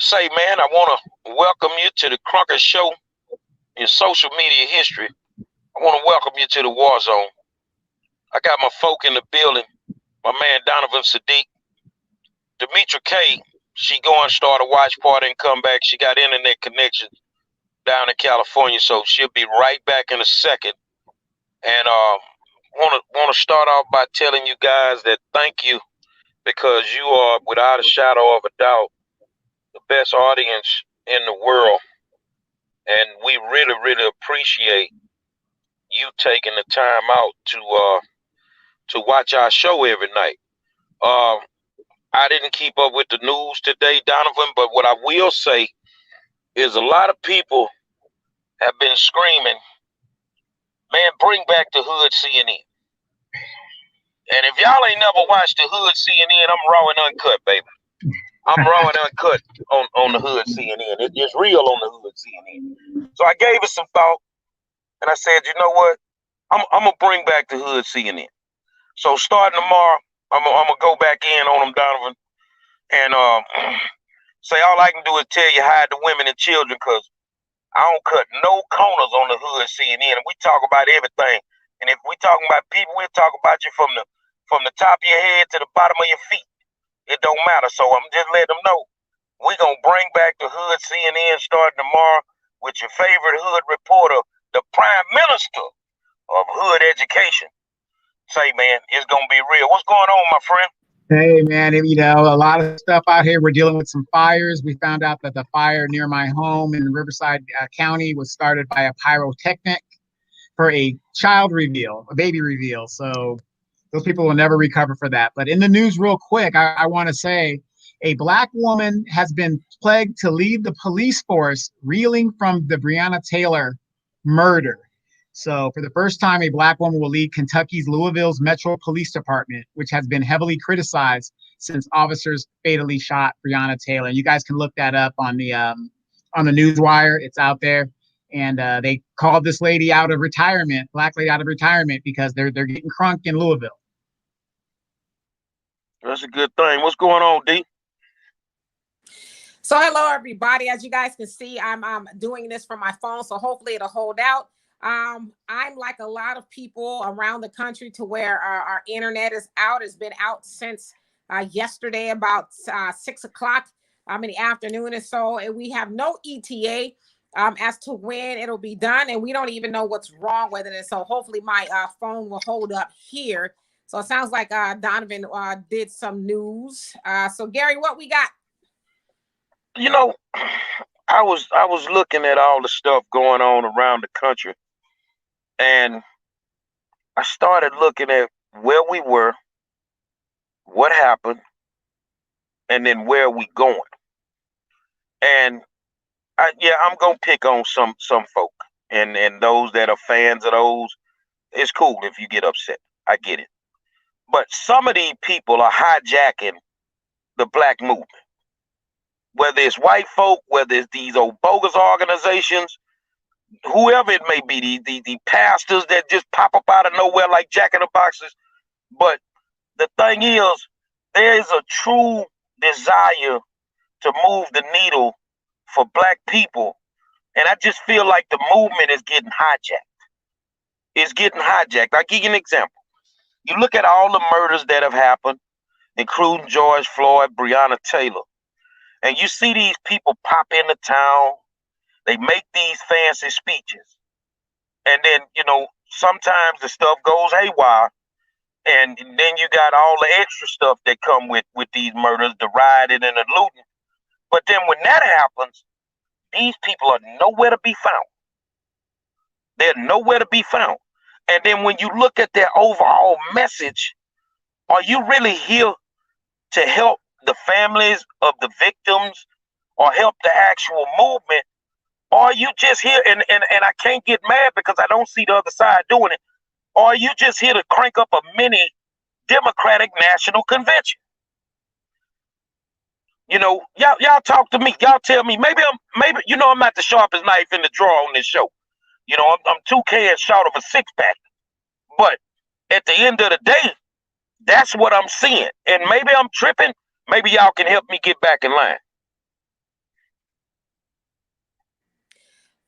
Say, man, I want to welcome you to the Cronkite Show in social media history. I want to welcome you to the war zone. I got my folk in the building. My man Donovan Sadiq, Demetra K. She going to start a watch party and come back. She got internet connection down in California, so she'll be right back in a second. And want to start off by telling you guys that thank you, because you are, without a shadow of a doubt, the best audience in the world, and we really, really appreciate you taking the time out to watch our show every night. Uh, I didn't keep up with the news today, Donovan, but what I will say is a lot of people have been screaming, man, bring back the hood CNN. And if y'all ain't never watched the hood CNN, I'm raw and uncut, baby. I'm raw and uncut on the hood CNN. It's real on the hood CNN. So I gave it some thought, and I said, you know what? I'm gonna bring back the hood CNN. So starting tomorrow, I'm gonna go back in on them, Donovan, and say all I can do is tell you hide the women and children, because I don't cut no corners on the hood CNN, and we talk about everything. And if we talking about people, we'll talk about you from the top of your head to the bottom of your feet. It don't matter. So I'm just letting them know we're gonna bring back the hood CNN starting tomorrow with your favorite hood reporter, the Prime Minister of Hood Education. Say, man, it's gonna be real. What's going on, my friend? Hey, man, a lot of stuff out here. We're dealing with some fires. We found out that the fire near my home in Riverside County was started by a pyrotechnic for a child reveal, a baby reveal. So those people will never recover for that. But in the news, real quick, I want to say a Black woman has been plagued to leave the police force, reeling from the Breonna Taylor murder. So for the first time, a Black woman will lead Kentucky's Louisville's Metro Police Department, which has been heavily criticized since officers fatally shot Breonna Taylor. You guys can look that up on the Newswire. It's out there. And they called this lady out of retirement, Black lady out of retirement, because they're getting crunk in Louisville. That's a good thing. What's going on, D? So hello, everybody. As you guys can see, I'm doing this from my phone, so hopefully it'll hold out. I'm like a lot of people around the country to where our internet is out. It's been out since yesterday about 6 o'clock in the afternoon or so, and we have no ETA as to when it'll be done, and we don't even know what's wrong with it. So hopefully my phone will hold up here. So it sounds like Donovan did some news. So Gary, what we got? You know, I was looking at all the stuff going on around the country, and I started looking at where we were, what happened, and then where we going. And I'm gonna pick on some folk, and those that are fans of those. It's cool if you get upset. I get it. But some of these people are hijacking the Black movement. Whether it's white folk, whether it's these old bogus organizations, whoever it may be, the pastors that just pop up out of nowhere like Jack in the Boxes. But the thing is, there is a true desire to move the needle for Black people. And I just feel like the movement is getting hijacked. It's getting hijacked. I'll give you an example. You look at all the murders that have happened, including George Floyd, Breonna Taylor, and you see these people pop into town. They make these fancy speeches. And then, sometimes the stuff goes haywire. And then you got all the extra stuff that come with these murders, the rioting and the looting. But then when that happens, these people are nowhere to be found. They're nowhere to be found. And then when you look at their overall message, are you really here to help the families of the victims or help the actual movement? Or are you just here, and I can't get mad because I don't see the other side doing it, or are you just here to crank up a mini Democratic National Convention? Y'all talk to me. Y'all tell me. Maybe I'm not the sharpest knife in the drawer on this show. I'm 2K and short of a six-pack. But at the end of the day, that's what I'm seeing. And maybe I'm tripping. Maybe y'all can help me get back in line.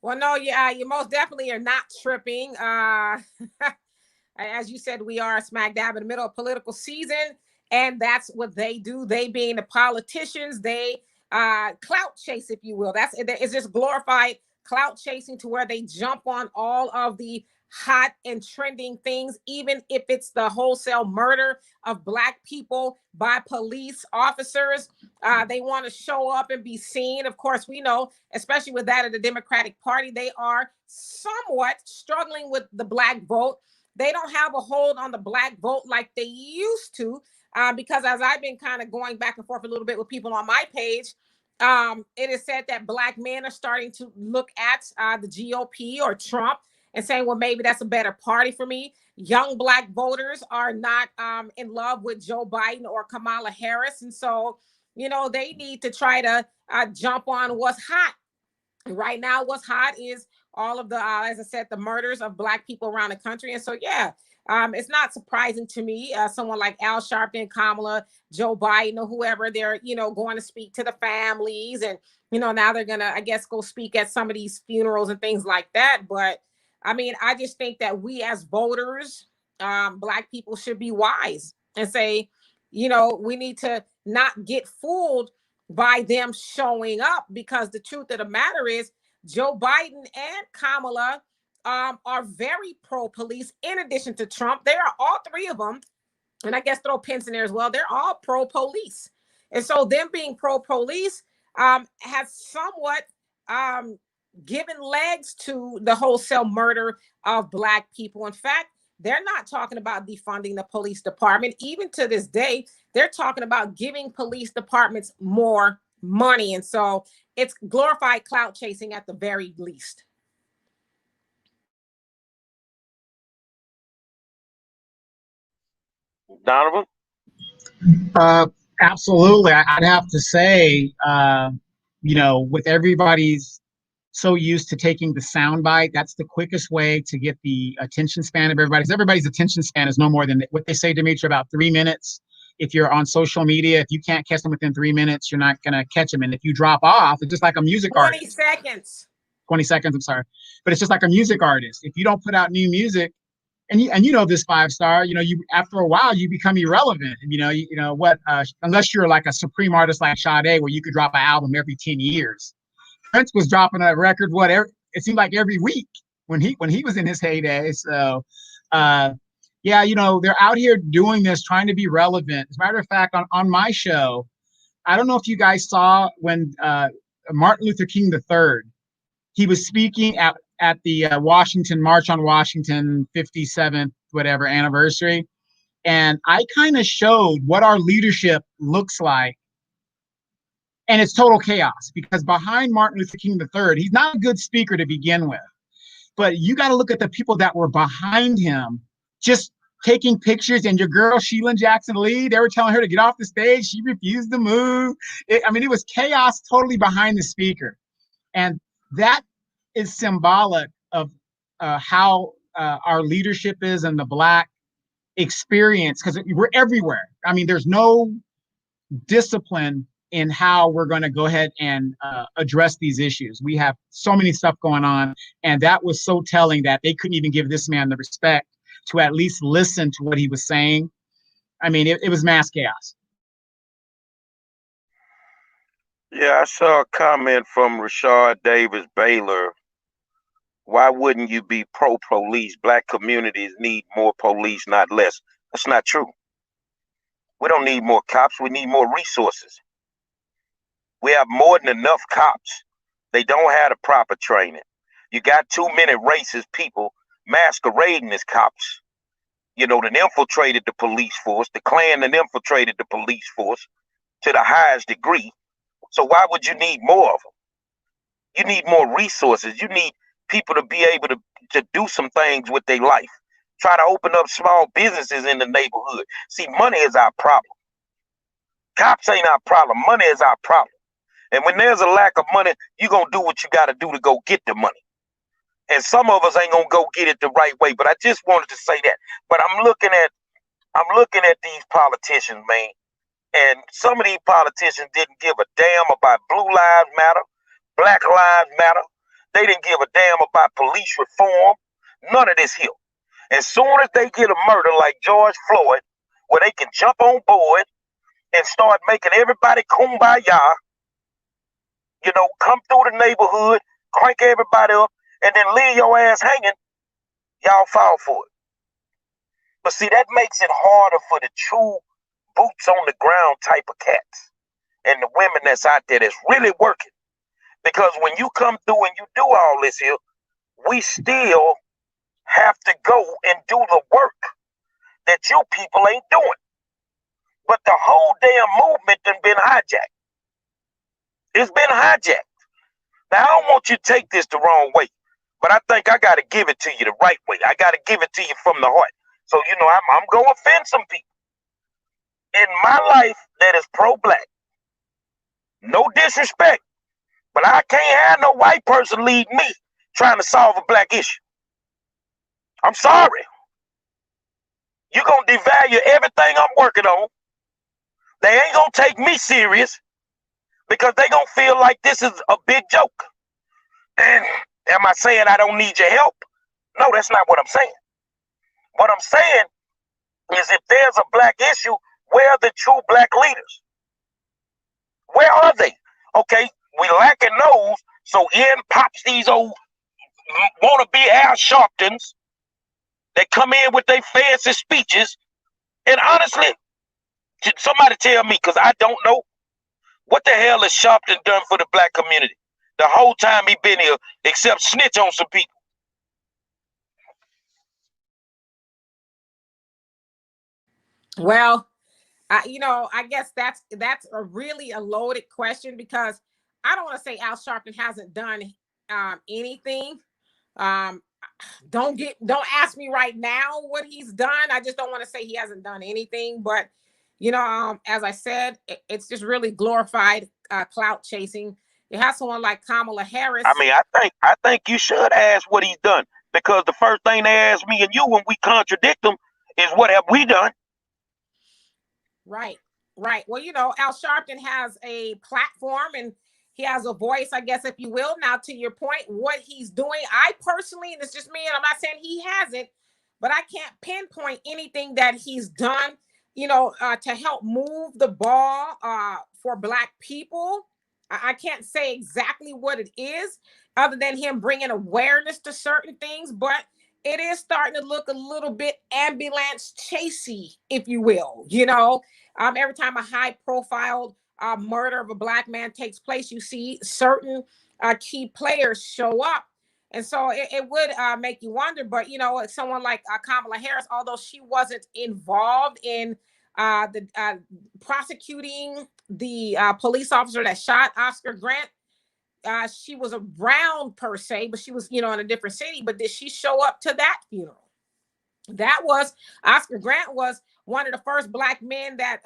Well, no, yeah, you most definitely are not tripping. As you said, we are smack dab in the middle of political season, and that's what they do. They being the politicians, they clout chase, if you will. It's just glorified clout chasing to where they jump on all of the hot and trending things, even if it's the wholesale murder of Black people by police officers. They want to show up and be seen. Of course, we know, especially with that of the Democratic Party, they are somewhat struggling with the Black vote. They don't have a hold on the Black vote like they used to, because as I've been kind of going back and forth a little bit with people on my page, it is said that Black men are starting to look at the GOP or Trump and saying, well, maybe that's a better party for me. Young Black voters are not in love with Joe Biden or Kamala Harris. And so, they need to try to jump on what's hot. Right now, what's hot is all of the, as I said, the murders of Black people around the country. And so, yeah, it's not surprising to me, someone like Al Sharpton, Kamala, Joe Biden, or whoever, they're, going to speak to the families. And, now they're going to, I guess, go speak at some of these funerals and things like that. But I mean, I just think that we as voters, Black people should be wise and say, we need to not get fooled by them showing up, because the truth of the matter is Joe Biden and Kamala are very pro-police. In addition to Trump, they are, all three of them, and I guess throw Pence in there as well, they're all pro-police. And so them being pro-police has somewhat given legs to the wholesale murder of Black people. In fact, they're not talking about defunding the police department. Even to this day, they're talking about giving police departments more money. And so it's glorified clout chasing at the very least. Donovan? Absolutely. I'd have to say, with everybody's so used to taking the soundbite, that's the quickest way to get the attention span of everybody. Because everybody's attention span is no more than what they say, Dimitri, about 3 minutes. If you're on social media, if you can't catch them within 3 minutes, you're not going to catch them. And if you drop off, it's just like a music 20 artist. seconds. 20 seconds, I'm sorry. But it's just like a music artist. If you don't put out new music, and you know this 5-star, you after a while you become irrelevant. Unless you're like a supreme artist like Sade, where you could drop an album every 10 years. Prince was dropping a record it seemed like every week when he was in his heyday. So they're out here doing this, trying to be relevant. As a matter of fact, on my show, I don't know if you guys saw when Martin Luther King III, he was speaking at the Washington March on Washington 57th whatever anniversary, and I kind of showed what our leadership looks like. And it's total chaos, because behind Martin Luther King III, he's not a good speaker to begin with. But you got to look at the people that were behind him, just taking pictures. And your girl, Sheila Jackson Lee, they were telling her to get off the stage. She refused to move. It was chaos totally behind the speaker. And that is symbolic of how our leadership is and the Black experience, because we're everywhere. I mean, there's no discipline in how we're going to go ahead and address these issues. We have so many stuff going on, and that was so telling that they couldn't even give this man the respect to at least listen to what he was saying. I mean, it was mass chaos. Yeah, I saw a comment from Rashard Davis Baylor. Why wouldn't you be pro-police? Black communities need more police, not less. That's not true. We don't need more cops. We need more resources. We have more than enough cops. They don't have the proper training. You got too many racist people masquerading as cops, that infiltrated the police force, the Klan that infiltrated the police force to the highest degree. So why would you need more of them? You need more resources. You need people to be able to do some things with their life. Try to open up small businesses in the neighborhood. See, money is our problem. Cops ain't our problem. Money is our problem. And when there's a lack of money, you're going to do what you got to do to go get the money. And some of us ain't going to go get it the right way. But I just wanted to say that. But I'm looking at these politicians, man. And some of these politicians didn't give a damn about Blue Lives Matter, Black Lives Matter. They didn't give a damn about police reform. None of this here. As soon as they get a murder like George Floyd, where they can jump on board and start making everybody kumbaya, come through the neighborhood, crank everybody up, and then leave your ass hanging, y'all fall for it. But see, that makes it harder for the true boots on the ground type of cats and the women that's out there that's really working. Because when you come through and you do all this here, we still have to go and do the work that you people ain't doing. But the whole damn movement done been hijacked. It's been hijacked. Now, I don't want you to take this the wrong way, but I think I got to give it to you the right way. I got to give it to you from the heart. So, I'm going to offend some people. In my life that is pro-black, no disrespect, but I can't have no white person lead me trying to solve a black issue. I'm sorry. You're going to devalue everything I'm working on. They ain't going to take me serious because they going to feel like this is a big joke. And am I saying I don't need your help? No, that's not what I'm saying. What I'm saying is if there's a black issue, where are the true black leaders? Where are they? Okay, we lacking those, so in pops these old wanna-be Al Sharptons that come in with their fancy speeches. And honestly, somebody tell me, because I don't know, what the hell has Sharpton done for the black community the whole time he been here, except snitch on some people? Well, I guess that's a really a loaded question because I don't want to say Al Sharpton hasn't done anything. Um, don't ask me right now what he's done. I just don't want to say he hasn't done anything. But as I said, it's just really glorified clout chasing. You have someone like Kamala Harris. I mean, I think you should ask what he's done, because the first thing they ask me and you when we contradict them is what have we done? Right. Well, Al Sharpton has a platform and he has a voice, I guess, if you will. Now, to your point, what he's doing, I personally, and it's just me, and I'm not saying he hasn't, but I can't pinpoint anything that he's done, to help move the ball for Black people. I can't say exactly what it is other than him bringing awareness to certain things, but it is starting to look a little bit ambulance chasey, if you will. Every time a high profile murder of a Black man takes place, you see certain key players show up. And so it would make you wonder, but someone like Kamala Harris, although she wasn't involved in the prosecuting the police officer that shot Oscar Grant, she was around per se, but she was, in a different city. But did she show up to that funeral? That was Oscar Grant was one of the first Black men that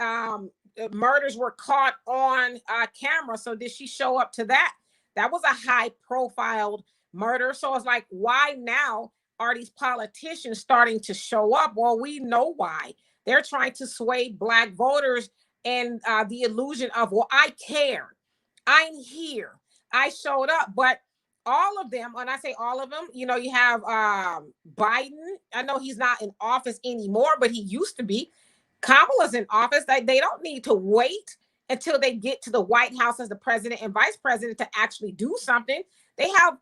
murders were caught on camera. So did she show up to that? That was a high profile murder. So it's like, why now are these politicians starting to show up? Well, we know why. They're trying to sway Black voters and the illusion of, well, I care. I'm here. I showed up. But all of them, when I say all of them, you have Biden. I know he's not in office anymore, but he used to be. Kamala's in office. They don't need to wait until they get to the White House as the president and vice president to actually do something. They have,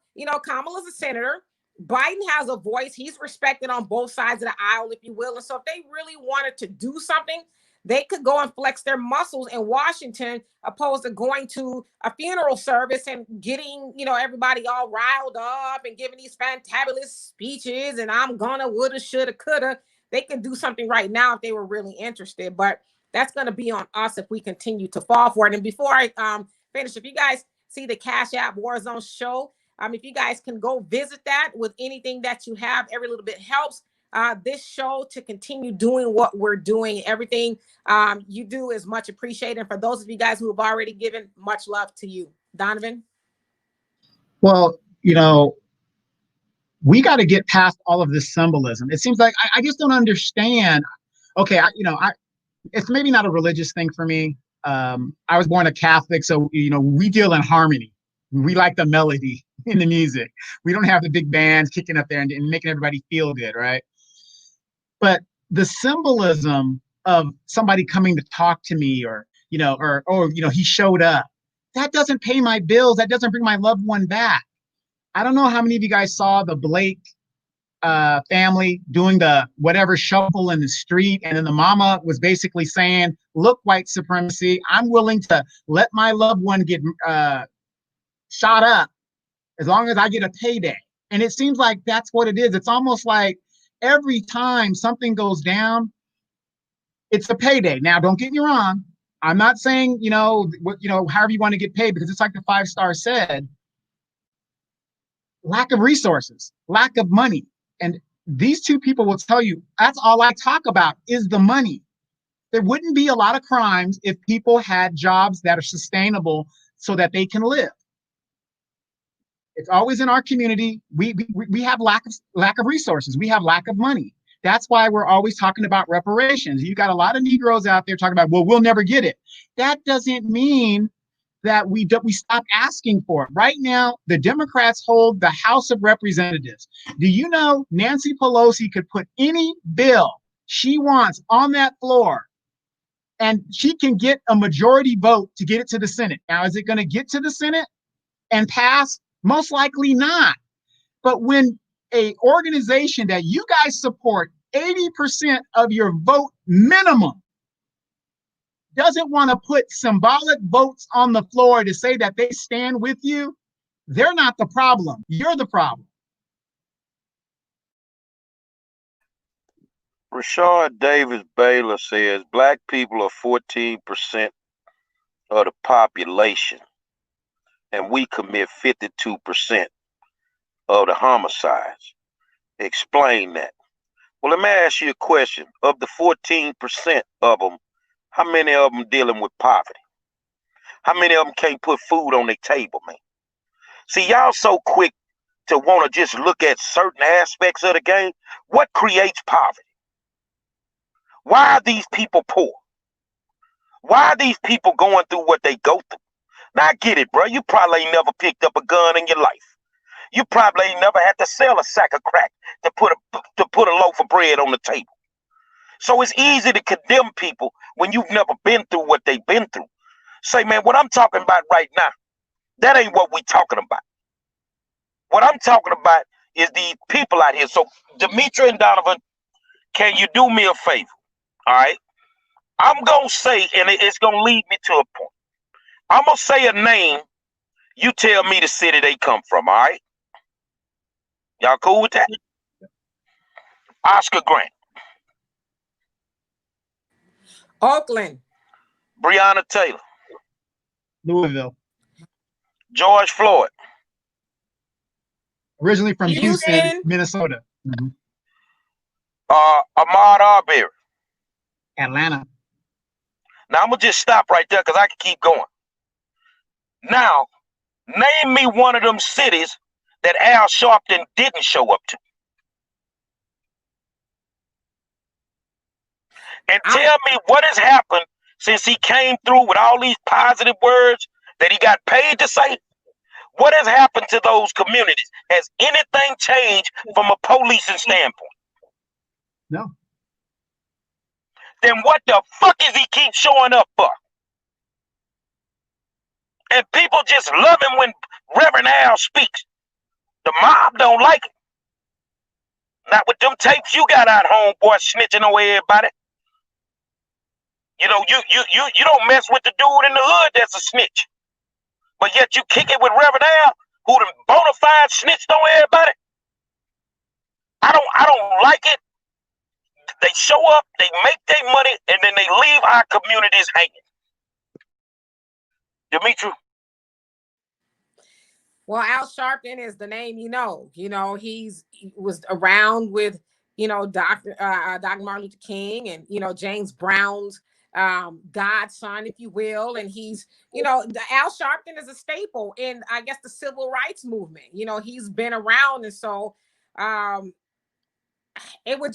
Kamala's a senator. Biden has a voice. He's respected on both sides of the aisle, if you will. And so if they really wanted to do something, they could go and flex their muscles in Washington, opposed to going to a funeral service and getting, everybody all riled up and giving these fantabulous speeches. And I'm gonna, woulda, shoulda, coulda. They could do something right now if they were really interested. But that's going to be on us if we continue to fall for it. And before I finish, if you guys see the Cash App Warzone show, if you guys can go visit that with anything that you have, every little bit helps this show to continue doing what we're doing. Everything you do is much appreciated. And for those of you guys who have already given, much love to you. Donovan? Well, we got to get past all of this symbolism. It seems like I just don't understand. Okay, it's maybe not a religious thing for me. I was born a Catholic, so we deal in harmony. We like the melody. in the music. We don't have the big bands kicking up there and making everybody feel good, right? But the symbolism of somebody coming to talk to me, or he showed up, that doesn't pay my bills. That doesn't bring my loved one back. I don't know how many of you guys saw the Blake family doing the whatever shuffle in the street, and then the mama was basically saying, "Look, white supremacy, I'm willing to let my loved one get shot up as long as I get a payday." And it seems like that's what it is. It's almost like every time something goes down, it's a payday. Now, don't get me wrong. I'm not saying, however you want to get paid, because it's like the 5-star said, lack of resources, lack of money. And these two people will tell you that's all I talk about is the money. There wouldn't be a lot of crimes if people had jobs that are sustainable so that they can live. It's always in our community. We have lack of resources. We have lack of money. That's why we're always talking about reparations. You got a lot of Negroes out there talking about, well, we'll never get it. That doesn't mean that we stop asking for it. Right now, the Democrats hold the House of Representatives. Do you know Nancy Pelosi could put any bill she wants on that floor, and she can get a majority vote to get it to the Senate? Now, is it going to get to the Senate and pass? Most likely not. But when a organization that you guys support 80% of your vote minimum doesn't want to put symbolic votes on the floor to say that they stand with you, they're not the problem. You're the problem. Rashard Davis Baylor says black people are 14% of the population, and we commit 52% of the homicides. Explain that. Well, let me ask you a question. Of the 14% of them, how many of them dealing with poverty? How many of them can't put food on their table, man? See, y'all so quick to want to just look at certain aspects of the game. What creates poverty? Why are these people poor? Why are these people going through what they go through? Now, I get it, bro. You probably ain't never picked up a gun in your life. You probably ain't never had to sell a sack of crack to put a loaf of bread on the table. So it's easy to condemn people when you've never been through what they've been through. Say, man, what I'm talking about right now, that ain't what we talking about. What I'm talking about is these people out here. So, Demetra and Donovan, can you do me a favor? All right. I'm going to say, and it's going to lead me to a point. I'm going to say a name. You tell me the city they come from. All right. Y'all cool with that? Oscar Grant. Oakland. Breonna Taylor. Louisville. George Floyd. Originally from Houston, Minnesota. Mm-hmm. Ahmaud Arbery. Atlanta. Now, I'm going to just stop right there because I can keep going. Now, name me one of them cities that Al Sharpton didn't show up to. And tell me what has happened since he came through with all these positive words that he got paid to say. What has happened to those communities? Has anything changed from a policing standpoint? No. Then what the fuck is he keep showing up for? And people just love him when Reverend Al speaks. The mob don't like it. Not with them tapes you got out, homeboy, snitching on everybody. You know, you don't mess with the dude in the hood that's a snitch. But yet you kick it with Reverend Al, who the bona fide snitched on everybody. I don't like it. They show up, they make their money, and then they leave our communities hanging. Demetra? Well, Al Sharpton is the name you know. You know, he was around with, Dr. Martin Luther King and, James Brown's godson, if you will. And he's, Al Sharpton is a staple in, I guess, the civil rights movement. He's been around. And so I would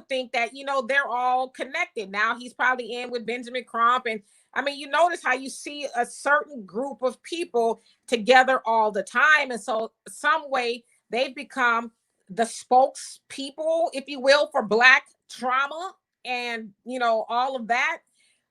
think that, they're all connected. Now he's probably in with Benjamin Crump and I mean, you notice how you see a certain group of people together all the time. And so some way they've become the spokespeople, if you will, for Black trauma and, you know, all of that.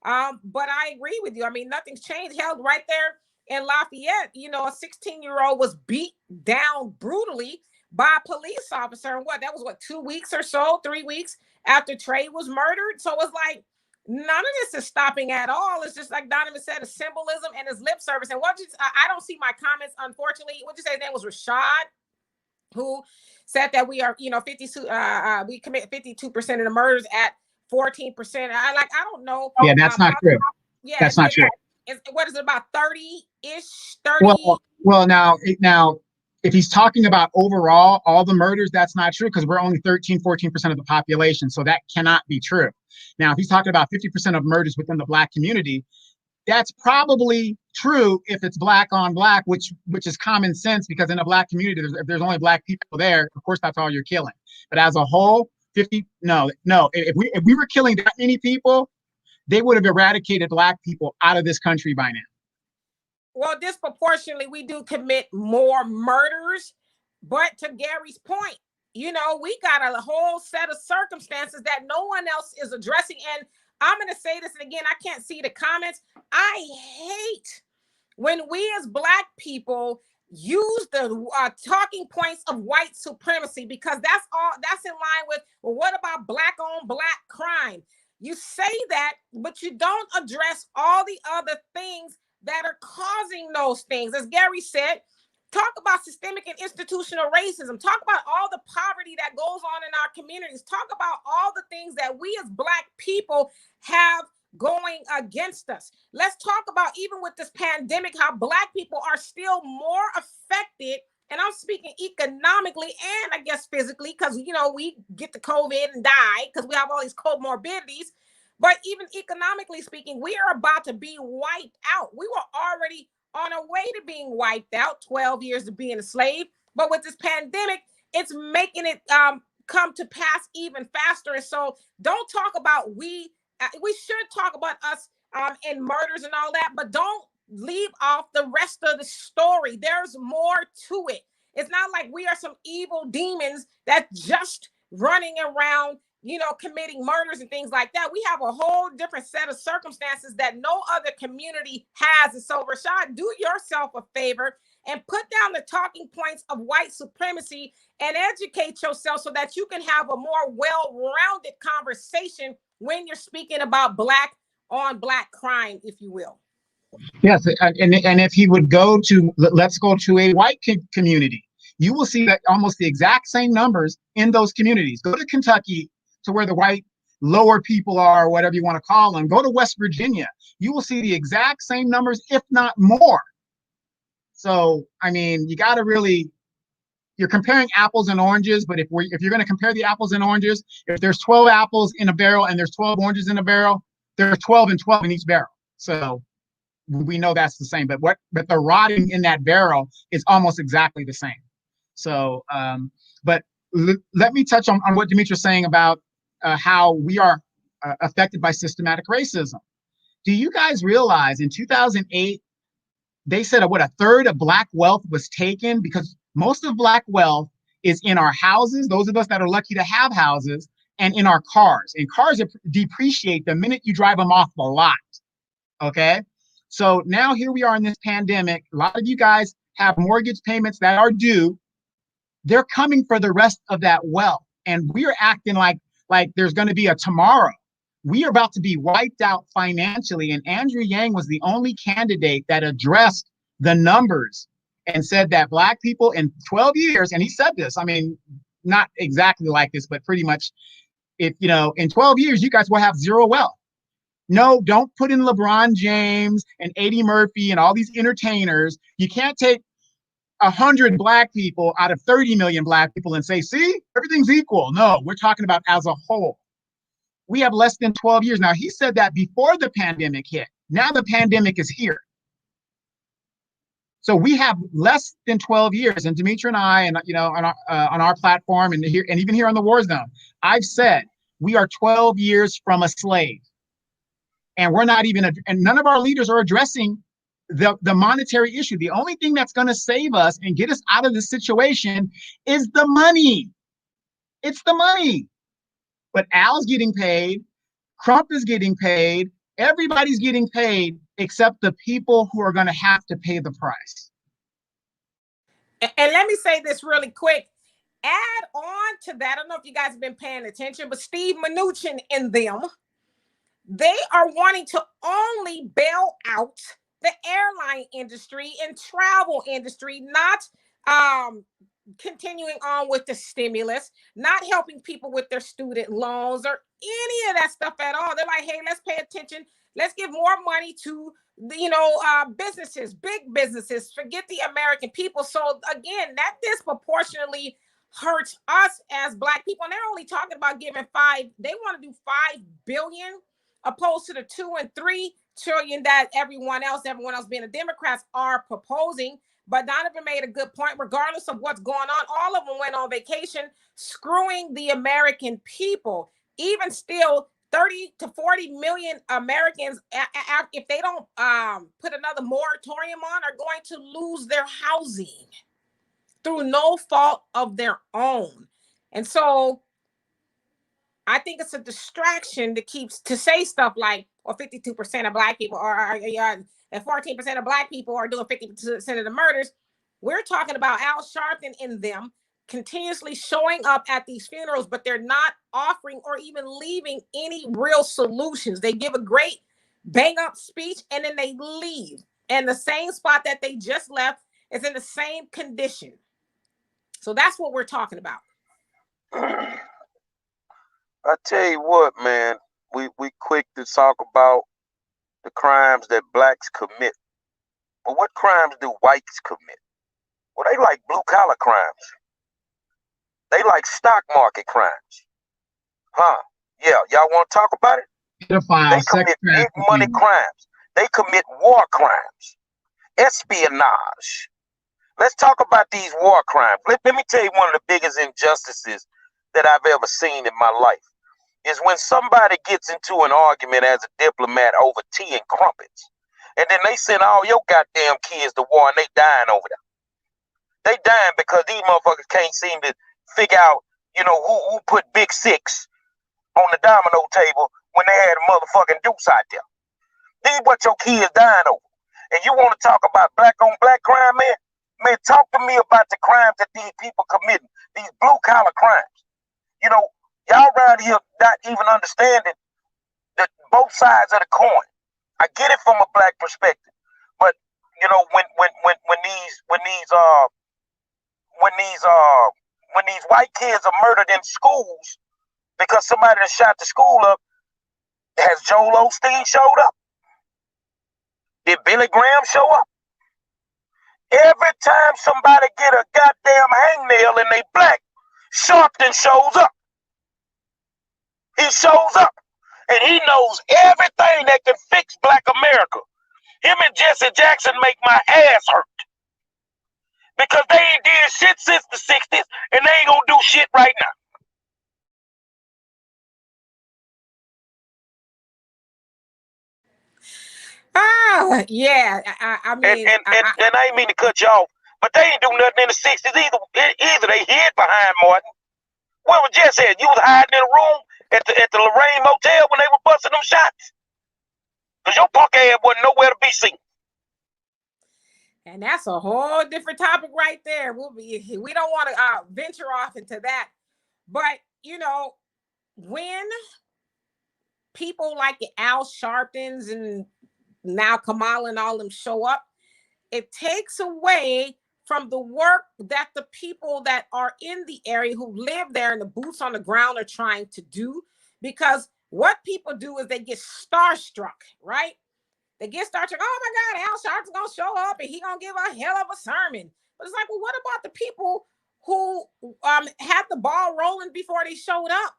But I agree with you. I mean, nothing's changed. Held right there in Lafayette, you know, a 16-year-old was beat down brutally by a police officer. And what, that was what, 2 weeks or so, 3 weeks after Trey was murdered. So it's like, none of this is stopping at all. It's just like Donovan said, a symbolism and his lip service. And I don't see my comments, unfortunately. What'd you say his name was? Rashad, who said that we are, you know, 52, we commit 52% of the murders at 14%. I don't know. Yeah, that's not true. Yeah, that's not true. What is it, about 30-ish? 30? Well, now, if he's talking about overall all the murders, that's not true, because we're only 13-14% of the population. So that cannot be true. Now, if he's talking about 50% of murders within the Black community, that's probably true if it's Black on Black, which is common sense, because in a Black community, if there's only Black people there, of course, that's all you're killing. But as a whole, no. If we were killing that many people, they would have eradicated Black people out of this country by now. Well, disproportionately, we do commit more murders. But to Gary's point, you know, we got a whole set of circumstances that no one else is addressing. And I'm going to say this, and again, I can't see the comments. I hate when we as Black people use the talking points of white supremacy, because that's in line with, well, what about Black on Black crime? You say that, but you don't address all the other things that are causing those things. As Gary said, talk about systemic and institutional racism. Talk about all the poverty that goes on in our communities. Talk about all the things that we as Black people have going against us. Let's talk about, even with this pandemic, how Black people are still more affected. And I'm speaking economically and I guess physically, because, you know, we get the COVID and die because we have all these comorbidities. But even economically speaking, we are about to be wiped out. We were already on our way to being wiped out, 12 years of being a slave. But with this pandemic, it's making it come to pass even faster. And so don't talk about we should talk about us in murders and all that, but don't leave off the rest of the story. There's more to it. It's not like we are some evil demons that just running around, you know, committing murders and things like that. We have a whole different set of circumstances that no other community has. And so, Rashad, do yourself a favor and put down the talking points of white supremacy and educate yourself so that you can have a more well-rounded conversation when you're speaking about Black on Black crime, if you will. Yes, and if he would let's go to a white community, you will see that almost the exact same numbers in those communities. Go to Kentucky, to where the white lower people are, or whatever you want to call them. Go to West Virginia, you will see the exact same numbers, if not more. So, I mean, you got to really, you're comparing apples and oranges, but if you're going to compare the apples and oranges, if there's 12 apples in a barrel and there's 12 oranges in a barrel, there are 12 and 12 in each barrel. So we know that's the same, but the rotting in that barrel is almost exactly the same. So, but let me touch on what Demetra's saying about how we are affected by systematic racism. Do you guys realize in 2008, they said a third of Black wealth was taken, because most of Black wealth is in our houses, those of us that are lucky to have houses, and in our cars. And cars depreciate the minute you drive them off the lot. Okay? So now here we are in this pandemic. A lot of you guys have mortgage payments that are due. They're coming for the rest of that wealth. And we're acting like there's going to be a tomorrow. We are about to be wiped out financially. And Andrew Yang was the only candidate that addressed the numbers and said that Black people in 12 years, and he said this, I mean, not exactly like this, but pretty much, if, you know, in 12 years, you guys will have zero wealth. No, don't put in LeBron James and Eddie Murphy and all these entertainers. You can't take 100 Black people out of 30 million Black people and say, see, everything's equal. No, we're talking about as a whole. We have less than 12 years. Now, he said that before the pandemic hit. Now the pandemic is here. So we have less than 12 years. And Demetra and I, and you know, on our platform, and here, and even here on the War Zone, I've said we are 12 years from a slave. And we're not even, and none of our leaders are addressing the monetary issue. The only thing that's going to save us and get us out of this situation is the money. It's the money. But Al's getting paid, Crump is getting paid, everybody's getting paid except the people who are going to have to pay the price. And let me say this really quick. Add on to that, I don't know if you guys have been paying attention, but Steve Mnuchin and them, they are wanting to only bail out the airline industry and travel industry, not continuing on with the stimulus, not helping people with their student loans or any of that stuff at all. They're like, hey, let's pay attention. Let's give more money to businesses, big businesses. Forget the American people. So again, that disproportionately hurts us as Black people. And they're only talking about giving they want to do 5 billion opposed to the 2 and 3 trillion that everyone else being the Democrats are proposing. But Donovan made a good point. Regardless of what's going on, all of them went on vacation, screwing the American people. Even still, 30 to 40 million Americans, if they don't put another moratorium on, are going to lose their housing through no fault of their own. And so I think it's a distraction to say stuff like, or 52% of Black people and 14% of Black people are doing 50% of the murders. We're talking about Al Sharpton and them continuously showing up at these funerals, but they're not offering or even leaving any real solutions. They give a great bang up speech and then they leave. And the same spot that they just left is in the same condition. So that's what we're talking about. I tell you what, man, we quick to talk about the crimes that Blacks commit. But what crimes do whites commit? Well, they like blue collar crimes. They like stock market crimes. Huh? Yeah, y'all want to talk about it? They commit big money crimes. They commit war crimes, espionage. Let's talk about these war crimes. Let me tell you one of the biggest injustices that I've ever seen in my life is when somebody gets into an argument as a diplomat over tea and crumpets, and then they send all your goddamn kids to war and they dying over there. They dying because these motherfuckers can't seem to figure out, who put Big Six on the domino table when they had a motherfucking deuce out there. These what your kids dying over. And you want to talk about black on black crime, man? Man, talk to me about the crimes that these people committing, these blue collar crimes. Y'all around here not even understanding both sides of the coin. I get it from a Black perspective, but when these white kids are murdered in schools because somebody that shot the school up, has Joel Osteen showed up? Did Billy Graham show up? Every time somebody get a goddamn hangnail and they Black, Sharpton shows up. He shows up and he knows everything that can fix Black America. Him and Jesse Jackson make my ass hurt because they ain't did shit since the 60s and they ain't gonna do shit right now. Yeah. I mean, and I ain't mean to cut you off, but they ain't do nothing in the 60s either. They hid behind Martin. Where was Jesse at? You was hiding in a room at the Lorraine Motel when they were busting them shots. Because your punk ass wasn't nowhere to be seen. And that's a whole different topic right there. We don't want to venture off into that. But, when people like Al Sharptons and now Kamala and all them show up, it takes away from the work that the people that are in the area who live there and the boots on the ground are trying to do. Because what people do is they get starstruck, right? They get starstruck. Oh my God, Al Sharpton's gonna show up and he gonna give a hell of a sermon. But it's like, well, what about the people who had the ball rolling before they showed up?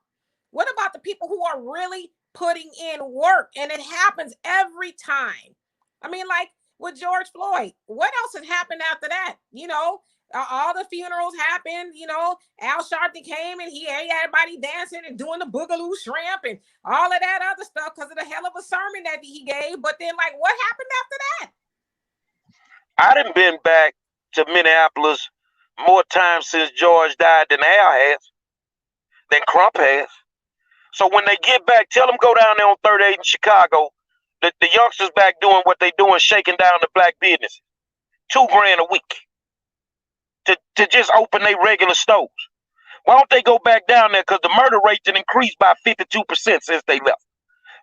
What about the people who are really putting in work? And it happens every time. I mean, like with George Floyd. What else has happened after that? You know, all the funerals happened. You know, Al Sharpton came and he had everybody dancing and doing the boogaloo shrimp and all of that other stuff because of the hell of a sermon that he gave. But then, like, what happened after that? I done been back to Minneapolis more times since George died than Al has, than Crump has. So when they get back, tell them go down there on 38 in Chicago. The youngsters back doing what they doing, shaking down the black business. $2,000 a week to just open their regular stores. Why don't they go back down there? Because the murder rate did increase by 52% since they left.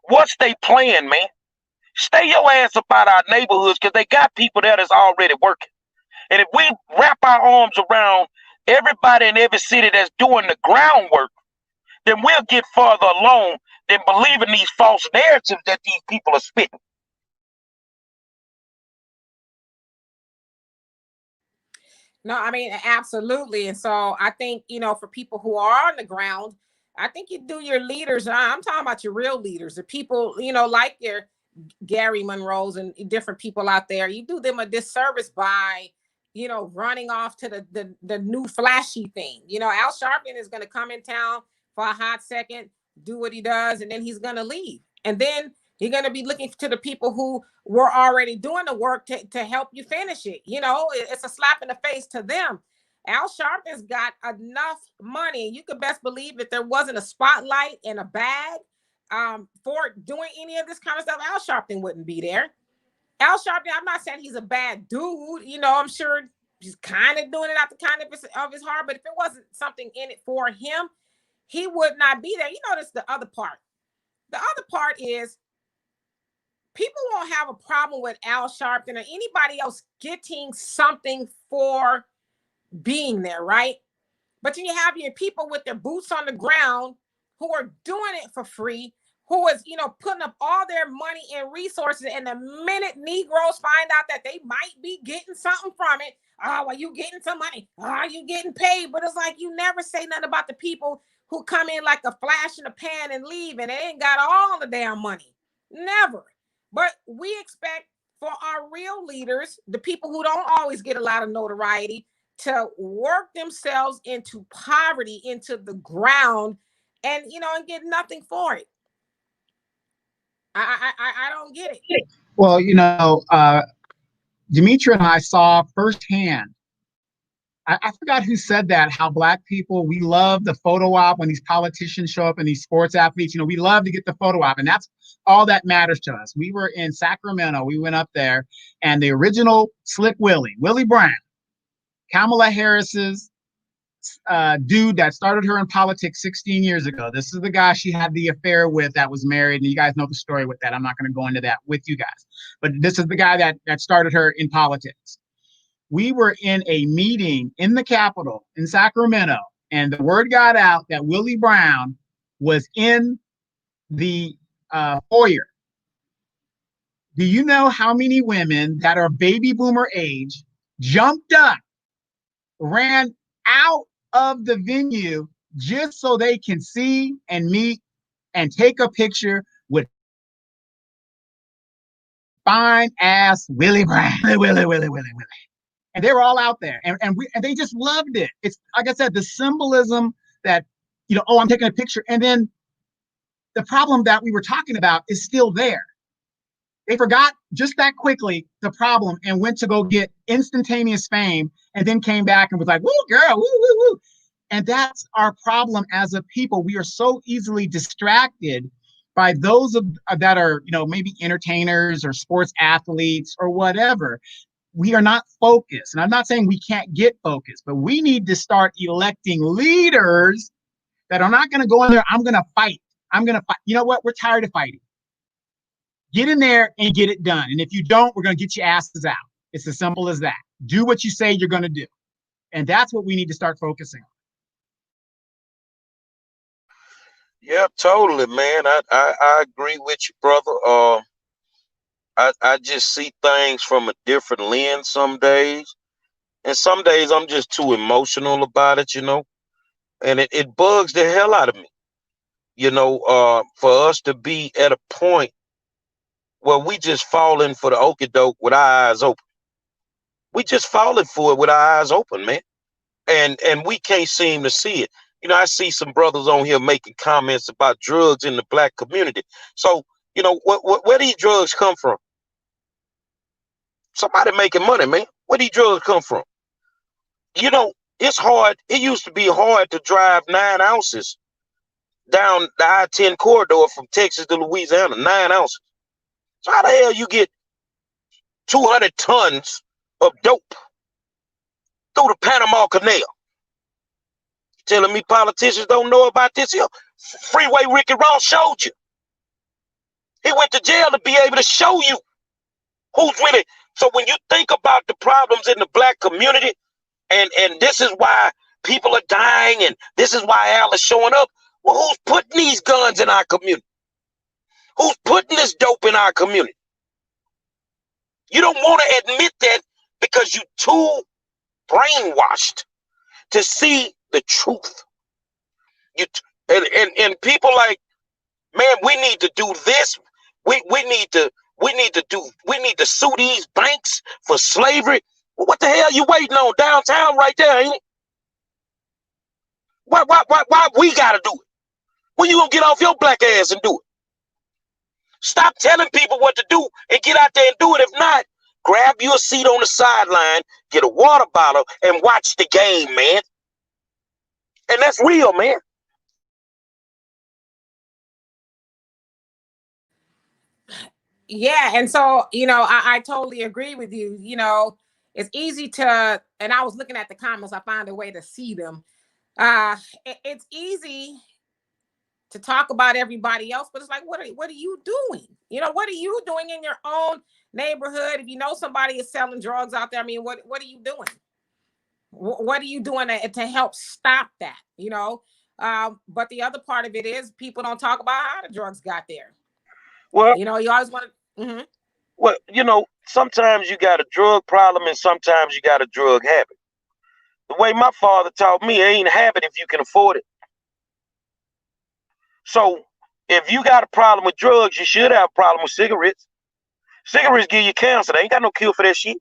What's they plan, man? Stay your ass up out our neighborhoods because they got people there that's already working. And if we wrap our arms around everybody in every city that's doing the groundwork, then we'll get further along than believing these false narratives that these people are spitting. No, I mean, absolutely. And so I think, you know, for people who are on the ground, I think you do your leaders. I'm talking about your real leaders, the people, you know, like your Gary Monroe's and different people out there. You do them a disservice by, you know, running off to the new flashy thing. You know, Al Sharpton is going to come in town for a hot second, do what he does, and then he's going to leave. And then you're going to be looking to the people who were already doing the work to help you finish it. You know, it's a slap in the face to them. Al Sharpton's got enough money. You could best believe if there wasn't a spotlight and a bag for doing any of this kind of stuff, Al Sharpton wouldn't be there. Al Sharpton, I'm not saying he's a bad dude. You know, I'm sure he's kind of doing it out the kind of his heart. But if it wasn't something in it for him, he would not be there. You notice the other part. The other part is people won't have a problem with Al Sharpton or anybody else getting something for being there, right? But then you have your people with their boots on the ground who are doing it for free, who is, you know, putting up all their money and resources. And the minute Negroes find out that they might be getting something from it, oh, well, you getting some money. Oh, you getting paid. But it's like you never say nothing about the people who come in like a flash in the pan and leave and they ain't got all the damn money. Never. But we expect for our real leaders, the people who don't always get a lot of notoriety, to work themselves into poverty, into the ground, and, you know, and get nothing for it. I don't get it. Well, you know, Demetria and I saw firsthand. I forgot who said that, how Black people, we love the photo op when these politicians show up and these sports athletes, you know, we love to get the photo op. And that's all that matters to us. We were in Sacramento. We went up there and the original Slick Willie Brown, Kamala Harris's dude that started her in politics 16 years ago. This is the guy she had the affair with that was married. And you guys know the story with that. I'm not going to go into that with you guys. But this is the guy that started her in politics. We were in a meeting in the Capitol in Sacramento, and the word got out that Willie Brown was in the foyer. Do you know how many women that are baby boomer age jumped up, ran out of the venue just so they can see and meet and take a picture with fine ass Willie Brown? Willie. And they were all out there, and they just loved it. It's like I said, the symbolism that, you know, oh, I'm taking a picture, and then the problem that we were talking about is still there. They forgot just that quickly the problem and went to go get instantaneous fame, and then came back and was like, "Woo, girl, woo, woo, woo." And that's our problem as a people. We are so easily distracted by those that are, you know, maybe entertainers or sports athletes or whatever. We are not focused. And I'm not saying we can't get focused, but we need to start electing leaders that are not going to go in there. I'm going to fight. You know what? We're tired of fighting. Get in there and get it done. And if you don't, we're going to get your asses out. It's as simple as that. Do what you say you're going to do. And that's what we need to start focusing on. Yeah, totally, man. I agree with you, brother. I just see things from a different lens some days. And some days I'm just too emotional about it, you know. And it bugs the hell out of me. You know, for us to be at a point Well, we just falling for the okie doke with our eyes open. We just falling for it with our eyes open, man. And we can't seem to see it. I see some brothers on here making comments about drugs in the black community. So, where these drugs come from? Somebody making money, man. Where these drugs come from? It's hard. It used to be hard to drive 9 ounces down the I-10 corridor from Texas to Louisiana, 9 ounces. So how the hell you get 200 tons of dope through the Panama Canal? Telling me politicians don't know about this here? Freeway Ricky Ross showed you. He went to jail to be able to show you who's really. So when you think about the problems in the black community, and this is why people are dying, and this is why Al is showing up. Well, who's putting these guns in our community? Who's putting this dope in our community? You don't want to admit that because you're too brainwashed to see the truth. And people like, man, we need to do this. We need to sue these banks for slavery. Well, what the hell you waiting on? Downtown right there, ain't it? Why we gotta do it? When you gonna get off your black ass and do it? Stop telling people what to do and get out there and do it. If not, grab you a seat on the sideline, get a water bottle, and watch the game, man. And that's real, man. Yeah, and so I totally agree with you. It's easy to, and I was looking at the comments. I found a way to see them. It's easy to talk about everybody else, but it's like, what are you doing? What are you doing in your own neighborhood? If you know somebody is selling drugs out there, I mean, what are you doing? What are you doing to help stop that? But the other part of it is people don't talk about how the drugs got there. Well, you always want to. Mm-hmm. Well, sometimes you got a drug problem and sometimes you got a drug habit. The way my father taught me, it ain't a habit if you can afford it. So if you got a problem with drugs, you should have a problem with cigarettes. Cigarettes give you cancer. They ain't got no cure for that shit.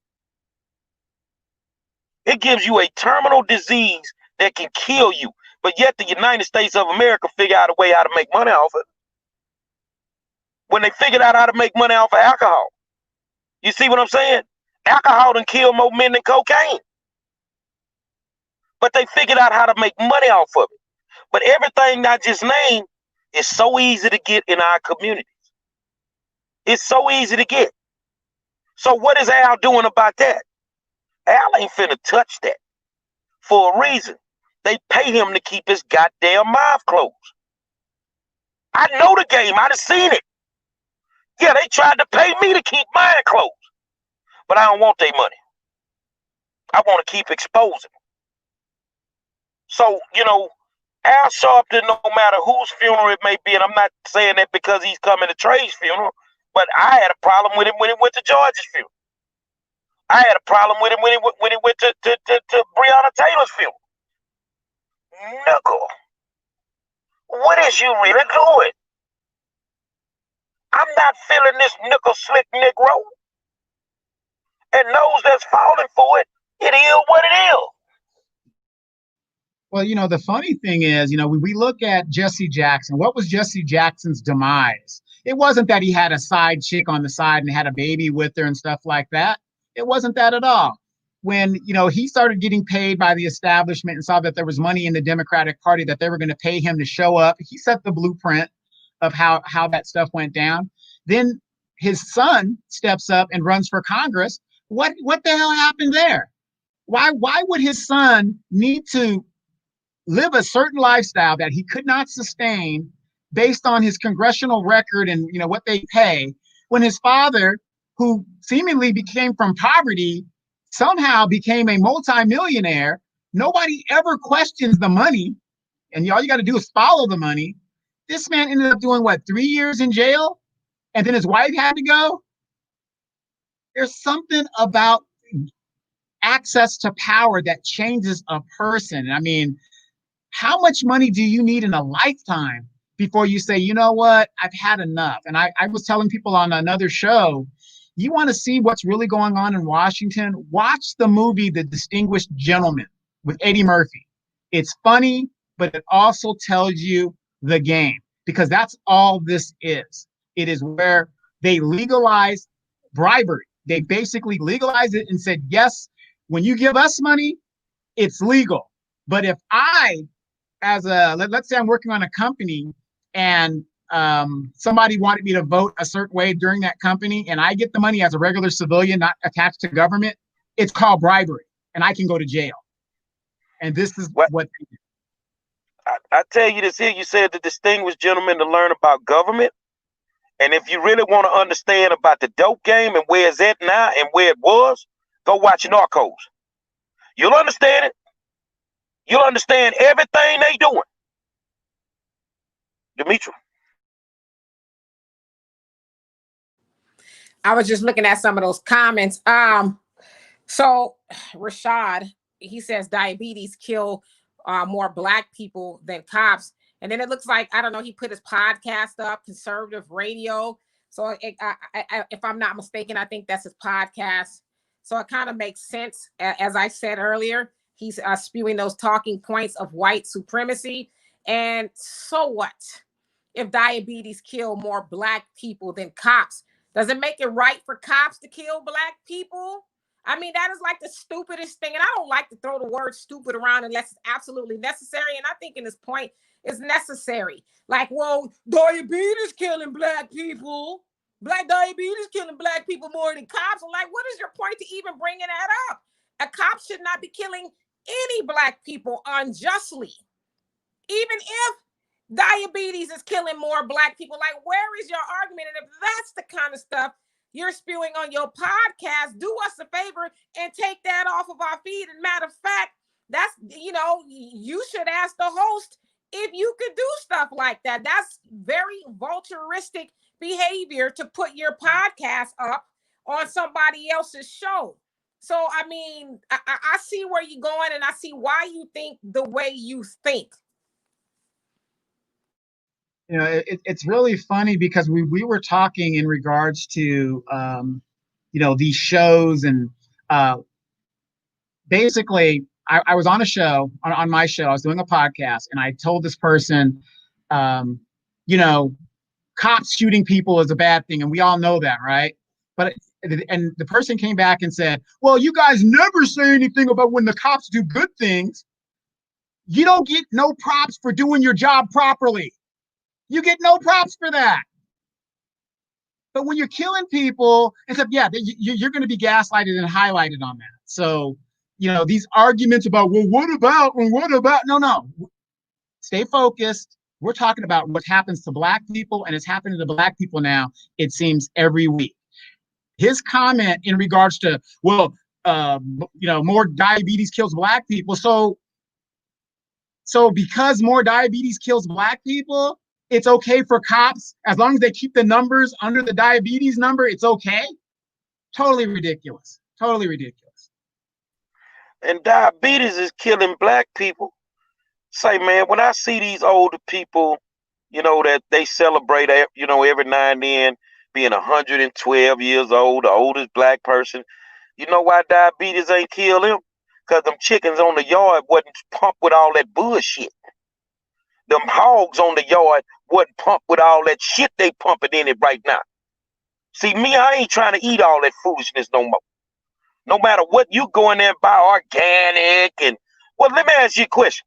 It gives you a terminal disease that can kill you. But yet the United States of America figure out a way how to make money off it. When they figured out how to make money off of alcohol. You see what I'm saying? Alcohol done kill more men than cocaine. But they figured out how to make money off of it. But everything I just named is so easy to get in our communities. It's so easy to get. So what is Al doing about that? Al ain't finna touch that for a reason. They pay him to keep his goddamn mouth closed. I know the game. I done seen it. Yeah, they tried to pay me to keep mine closed. But I don't want their money. I want to keep exposing. So, Al Sharpton, no matter whose funeral it may be, and I'm not saying that because he's coming to Trey's funeral, but I had a problem with him when he went to George's funeral. I had a problem with him when he went to Breonna Taylor's funeral. Nigga, what is you really doing? I'm not feeling this nickel slick Negro. And those that's falling for it, it is what it is. Well, the funny thing is, we look at Jesse Jackson. What was Jesse Jackson's demise? It wasn't that he had a side chick on the side and had a baby with her and stuff like that. It wasn't that at all. When, he started getting paid by the establishment and saw that there was money in the Democratic Party, that they were going to pay him to show up, he set the blueprint of how that stuff went down. Then his son steps up and runs for Congress. What the hell happened there? Why would his son need to live a certain lifestyle that he could not sustain based on his congressional record and what they pay, when his father, who seemingly became from poverty, somehow became a multimillionaire? Nobody ever questions the money, and all you got to do is follow the money. This man ended up doing 3 years in jail, and then his wife had to go. There's something about access to power that changes a person. I mean, how much money do you need in a lifetime before you say, you know what, I've had enough. And I was telling people on another show, you want to see what's really going on in Washington? Watch the movie The Distinguished Gentleman with Eddie Murphy. It's funny, but it also tells you the game, because that's all this is. It is where they legalize bribery. They basically legalized it and said, yes, when you give us money, it's legal. But if I, let's say I'm working on a company and somebody wanted me to vote a certain way during that company, and I get the money as a regular civilian, not attached to government, it's called bribery, and I can go to jail. And this is what they do. I tell you this here, you said The Distinguished Gentleman to learn about government. And if you really want to understand about the dope game and where it's at now and where it was, go watch Narcos. You'll understand it. You'll understand everything they doing. Dimitri. I was just looking at some of those comments. So Rashad, he says diabetes kill more Black people than cops. And then it looks like, I don't know, he put his podcast up, Conservative Radio. So if I'm not mistaken, I think that's his podcast. So it kind of makes sense. As I said earlier, he's spewing those talking points of white supremacy. And so what? If diabetes kill more Black people than cops, does it make it right for cops to kill Black people? I mean, that is like the stupidest thing. And I don't like to throw the word stupid around unless it's absolutely necessary. And I think in this point is necessary. Like, well, diabetes killing Black people. Black diabetes killing Black people more than cops. I'm like, what is your point to even bringing that up? A cop should not be killing any Black people unjustly. Even if diabetes is killing more Black people, like, where is your argument? And if that's the kind of stuff you're spewing on your podcast, do us a favor and take that off of our feed. And matter of fact, that's, you should ask the host if you could do stuff like that. That's very vulturistic behavior to put your podcast up on somebody else's show. So, I mean, I see where you're going, and I see why you think the way you think. It's really funny because we were talking in regards to these shows, and basically I was on a show on my show. I was doing a podcast, and I told this person, cops shooting people is a bad thing, and we all know that, right? And the person came back and said, well, you guys never say anything about when the cops do good things. You don't get no props for doing your job properly. You get no props for that. But when you're killing people, except, yeah, you're going to be gaslighted and highlighted on that. So, these arguments about, well, what about? No. Stay focused. We're talking about what happens to Black people, and it's happening to Black people now, it seems, every week. His comment in regards to, well, more diabetes kills Black people. So because more diabetes kills Black people, it's okay for cops, as long as they keep the numbers under the diabetes number, it's okay? Totally ridiculous. Totally ridiculous. And diabetes is killing Black people. Say, man, when I see these older people, that they celebrate, every now and then being 112 years old, the oldest Black person, you know why diabetes ain't killed them? Because them chickens on the yard wasn't pumped with all that bullshit. Them hogs on the yard wasn't pumped with all that shit they pumping in it right now. See, me, I ain't trying to eat all that foolishness no more. No matter what, you go in there and buy organic. And, well, let me ask you a question.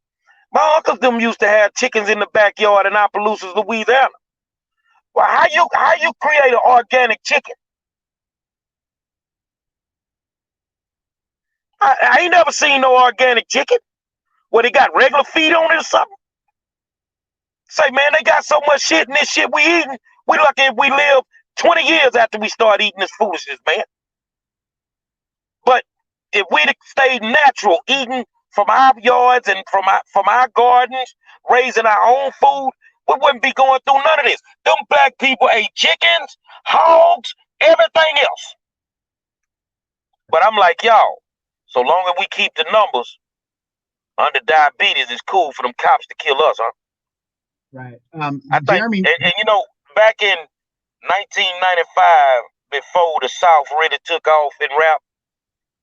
My uncles them used to have chickens in the backyard in Opelousas, Louisiana. Well, how you create an organic chicken? I ain't never seen no organic chicken. Where they got regular feed on it or something? Say, man, they got so much shit in this shit we eating. We lucky if we live 20 years after we start eating this foolishness, man. But if we'd stayed natural, eating from our yards and from our gardens, raising our own food, we wouldn't be going through none of this. Them Black people ate chickens, hogs, everything else. But I'm like, y'all, so long as we keep the numbers under diabetes, it's cool for them cops to kill us, huh? Right. I think, Jeremy. and you know, back in 1995, before the South really took off in rap,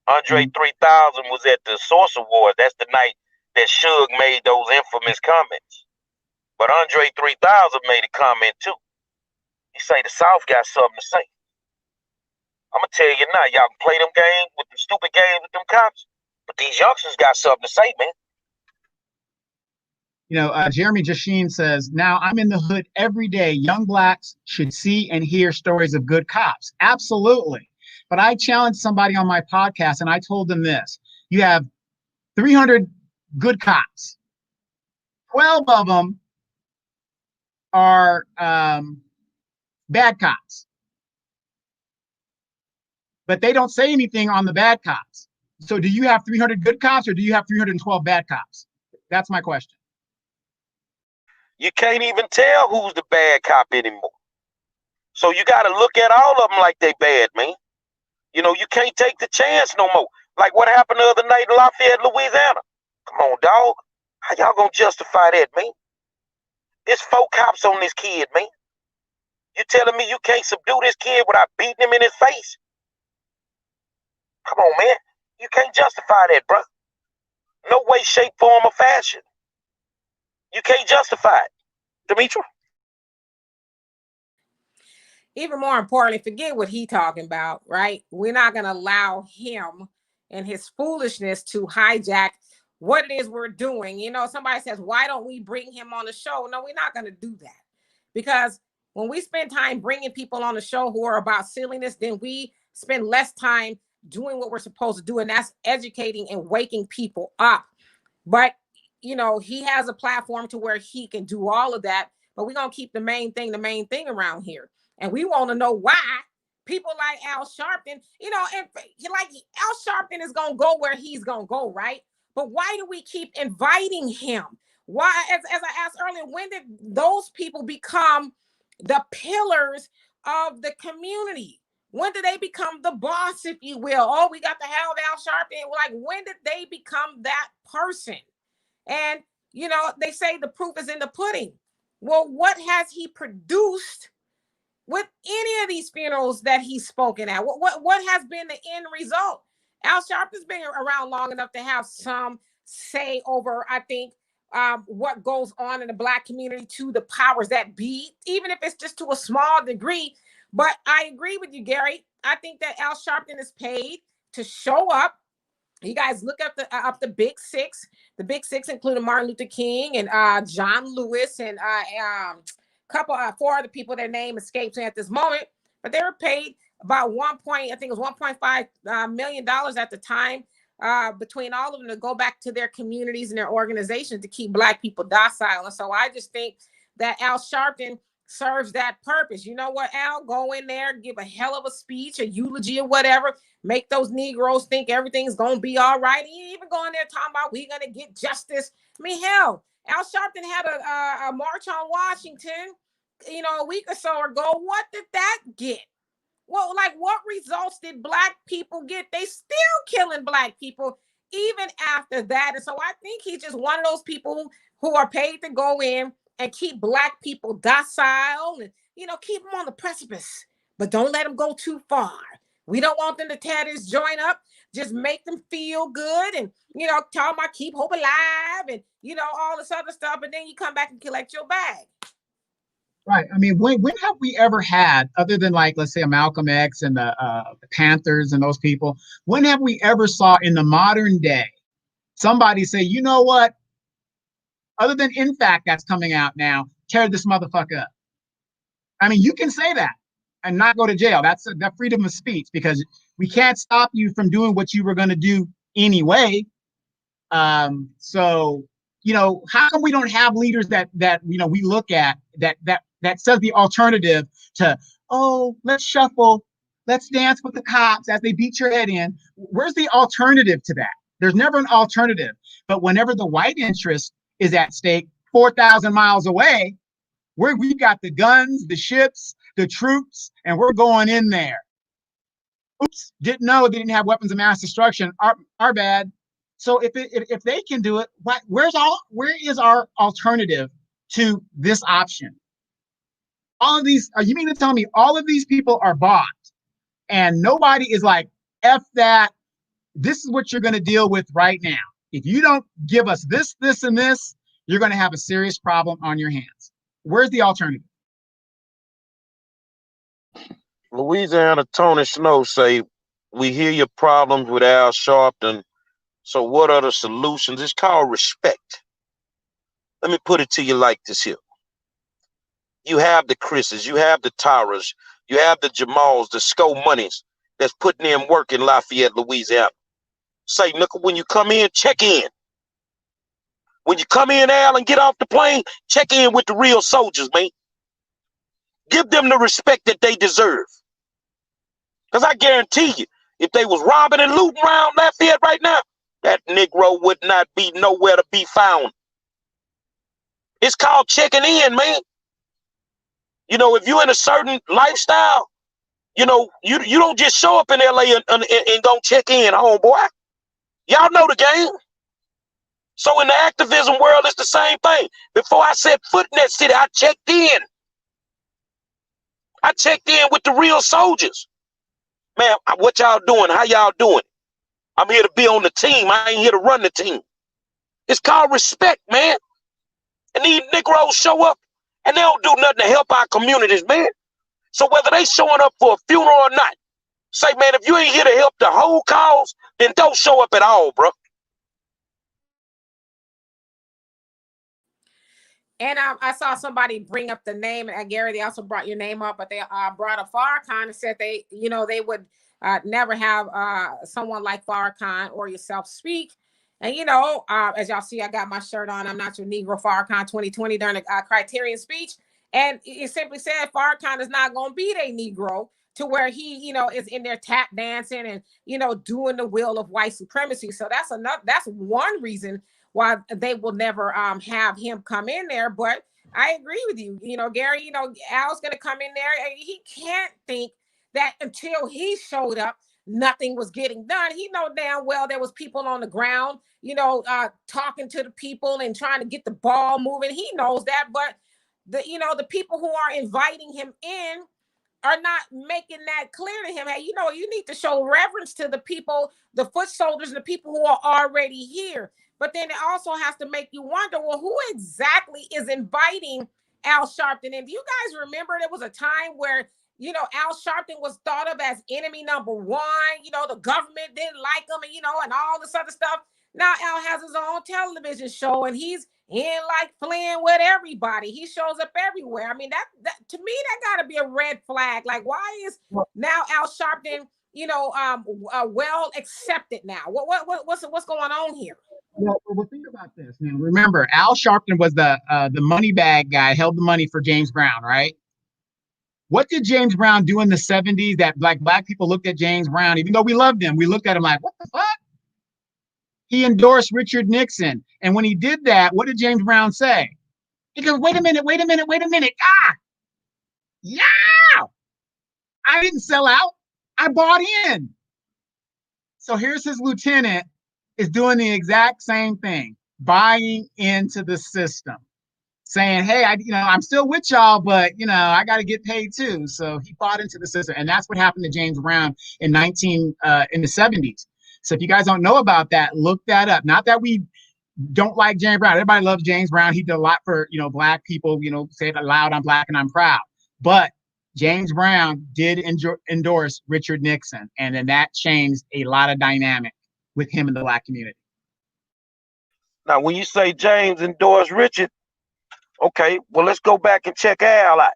Andre 3000 was at the Source Awards. That's the night that Suge made those infamous comments. But Andre 3000 made a comment too. He say the South got something to say. I'm gonna tell you now, y'all can play them games with the stupid games with them cops, but these youngsters got something to say, man. You know, Jeremy Jasheen says, now I'm in the hood every day. Young blacks should see and hear stories of good cops. Absolutely. But I challenged somebody on my podcast and I told them this. You have 300 good cops. 12 of them are bad cops. But they don't say anything on the bad cops. So do you have 300 good cops or do you have 312 bad cops? That's my question. You can't even tell who's the bad cop anymore. So you got to look at all of them like they bad, man. You know, you can't take the chance no more. Like what happened the other night in Lafayette, Louisiana. Come on, dog. How y'all gonna justify that, man? There's 4 cops on this kid, man. You telling me you can't subdue this kid without beating him in his face? Come on, man. You can't justify that, bro. No way, shape, form, or fashion. You can't justify it. Demetra? Even more importantly, forget what he talking about, right? We're not going to allow him and his foolishness to hijack what it is we're doing. You know, somebody says, why don't we bring him on the show? No, we're not going to do that. Because when we spend time bringing people on the show who are about silliness, then we spend less time doing what we're supposed to do, and that's educating and waking people up. But, you know, he has a platform to where he can do all of that, but we're going to keep the main thing around here. And we want to know why people like Al Sharpton, you know, and like Al Sharpton is going to go where he's going to go, right? But why do we keep inviting him? Why, as I asked earlier, when did those people become the pillars of the community? When did they become the boss, if you will? Oh, we got to have Al Sharpton. Like, when did they become that person? And, you know, they say the proof is in the pudding. Well, what has he produced with any of these funerals that he's spoken at? What has been the end result? Al Sharpton's been around long enough to have some say over, I think, what goes on in the Black community to the powers that be, even if it's just to a small degree. But I agree with you, Gary. I think that Al Sharpton is paid to show up. You guys look up the big six. The big six including Martin Luther King and John Lewis and couple 4 other people. Their name escapes me at this moment, but they were paid about I think it was $1.5 million at the time between all of them to go back to their communities and their organizations to keep Black people docile. And so I just think that Al Sharpton serves that purpose. You know what, Al? Go in there, give a hell of a speech, a eulogy or whatever, make those Negroes think everything's going to be all right. He even go in there talking about we're going to get justice. I mean, hell, Al Sharpton had a march on Washington, you know, a week or so ago. What did that get? Well, like, what results did Black people get? They still killing Black people even after that. And so I think he's just one of those people who are paid to go in and keep Black people docile and, you know, keep them on the precipice, but don't let them go too far. We don't want them to tear this joint up. Just make them feel good and, you know, tell them I keep hope alive and, you know, all this other stuff. And then you come back and collect your bag. Right. I mean, when have we ever had, other than like, let's say a Malcolm X and the Panthers and those people, when have we ever saw in the modern day somebody say, you know what, other than In Fact that's coming out now, tear this motherfucker up? I mean, you can say that and not go to jail. That's that freedom of speech, because we can't stop you from doing what you were going to do anyway. So, you know, how come we don't have leaders that you know we look at that says the alternative to, oh, let's shuffle, let's dance with the cops as they beat your head in? Where's the alternative to that? There's never an alternative. But whenever the white interest is at stake 4,000 miles away, we've got the guns, the ships, the troops, and we're going in there. Oops, didn't know they didn't have weapons of mass destruction. Our bad. So if they can do it, where is our alternative to this option. All of these, you mean to tell me all of these people are bought and nobody is like, F that, this is what you're going to deal with right now. If you don't give us this, this, and this, you're going to have a serious problem on your hands. Where's the alternative? Louisiana Tony Snow say, we hear your problems with Al Sharpton. So what are the solutions? It's called respect. Let me put it to you like this here. You have the Chris's, you have the Tyras, you have the Jamals, the Sco Monies that's putting in work in Lafayette, Louisiana. Say, nickel, when you come in, check in. When you come in, Al, and get off the plane, check in with the real soldiers, man. Give them the respect that they deserve. Because I guarantee you, if they was robbing and looting around Lafayette right now, that Negro would not be nowhere to be found. It's called checking in, man. You know, if you're in a certain lifestyle, you know, you don't just show up in LA and go check in, homeboy. Y'all know the game. So in the activism world, it's the same thing. Before I set foot in that city, I checked in. I checked in with the real soldiers. Man, what y'all doing? How y'all doing? I'm here to be on the team. I ain't here to run the team. It's called respect, man. And these Negroes show up and they don't do nothing to help our communities, man. So whether they showing up for a funeral or not, say, man, if you ain't here to help the whole cause, then don't show up at all, bro. And I saw somebody bring up the name, and Gary, they also brought your name up, but they brought up Farrakhan and said they would never have someone like Farrakhan or yourself speak. And, as y'all see, I got my shirt on. I'm not your Negro Farrakhan 2020 during the Criterion speech. And it simply said Farrakhan is not going to be a Negro to where he, is in there tap dancing and, doing the will of white supremacy. So that's one reason why they will never have him come in there. But I agree with you. Gary, Al's going to come in there. And he can't think that until he showed up, nothing was getting done. He know damn well there was people on the ground, talking to the people and trying to get the ball moving. He knows that. But the people who are inviting him in are not making that clear to him. Hey, you need to show reverence to the people, the foot soldiers, and the people who are already here. But then it also has to make you wonder, well, who exactly is inviting Al Sharpton? And do you guys remember there was a time where, Al Sharpton was thought of as enemy number one? The government didn't like him and all this other stuff. Now Al has his own television show and he's in like playing with everybody. He shows up everywhere. I mean, that to me, that got to be a red flag. Like, why is now Al Sharpton, well accepted now? What's going on here? Well, think about this. Now, remember, Al Sharpton was the money bag guy, held the money for James Brown, right? What did James Brown do in the 70s that black people looked at James Brown, even though we loved him, we looked at him like, what the fuck? He endorsed Richard Nixon. And when he did that, what did James Brown say? He goes, wait a minute. Ah, yeah. I didn't sell out. I bought in. So here's his lieutenant is doing the exact same thing, buying into the system, saying, hey, I'm still with y'all, but, I got to get paid too. So he bought into the system. And that's what happened to James Brown in the 70s. So if you guys don't know about that, look that up. Not that we don't like James Brown. Everybody loves James Brown. He did a lot for, black people, say it aloud, I'm black and I'm proud. But James Brown did endorse Richard Nixon. And then that changed a lot of dynamic with him in the black community. Now, when you say James endorsed Richard, okay, well, let's go back and check Al out.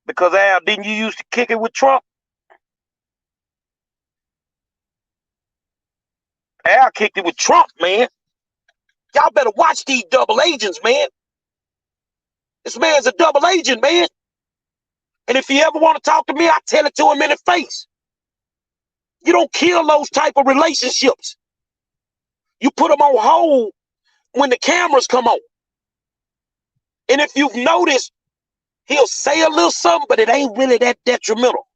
Because Al, didn't you used to kick it with Trump? Al kicked it with Trump, man. Y'all better watch these double agents, man. This man's a double agent, man. And if he ever want to talk to me, I tell it to him in the face. You don't kill those type of relationships. You put them on hold when the cameras come on. And if you've noticed, he'll say a little something, but it ain't really that detrimental.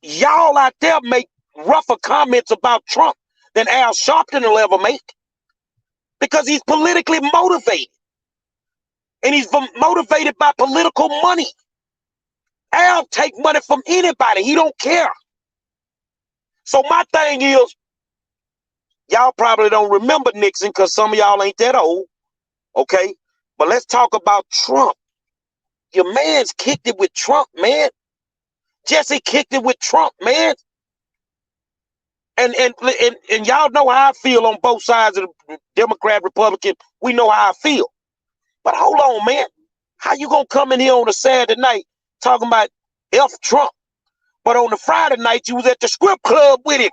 Y'all out there make rougher comments about Trump than Al Sharpton will ever make because he's politically motivated. And he's motivated by political money. Al take money from anybody. He don't care. So my thing is, y'all probably don't remember Nixon because some of y'all ain't that old, okay? But let's talk about Trump. Your man's kicked it with Trump, man. Jesse kicked it with Trump, man. And y'all know how I feel on both sides of the Democrat, Republican. We know how I feel. But hold on, man. How you gonna come in here on a Saturday night talking about F Trump, but on the Friday night you was at the script club with him?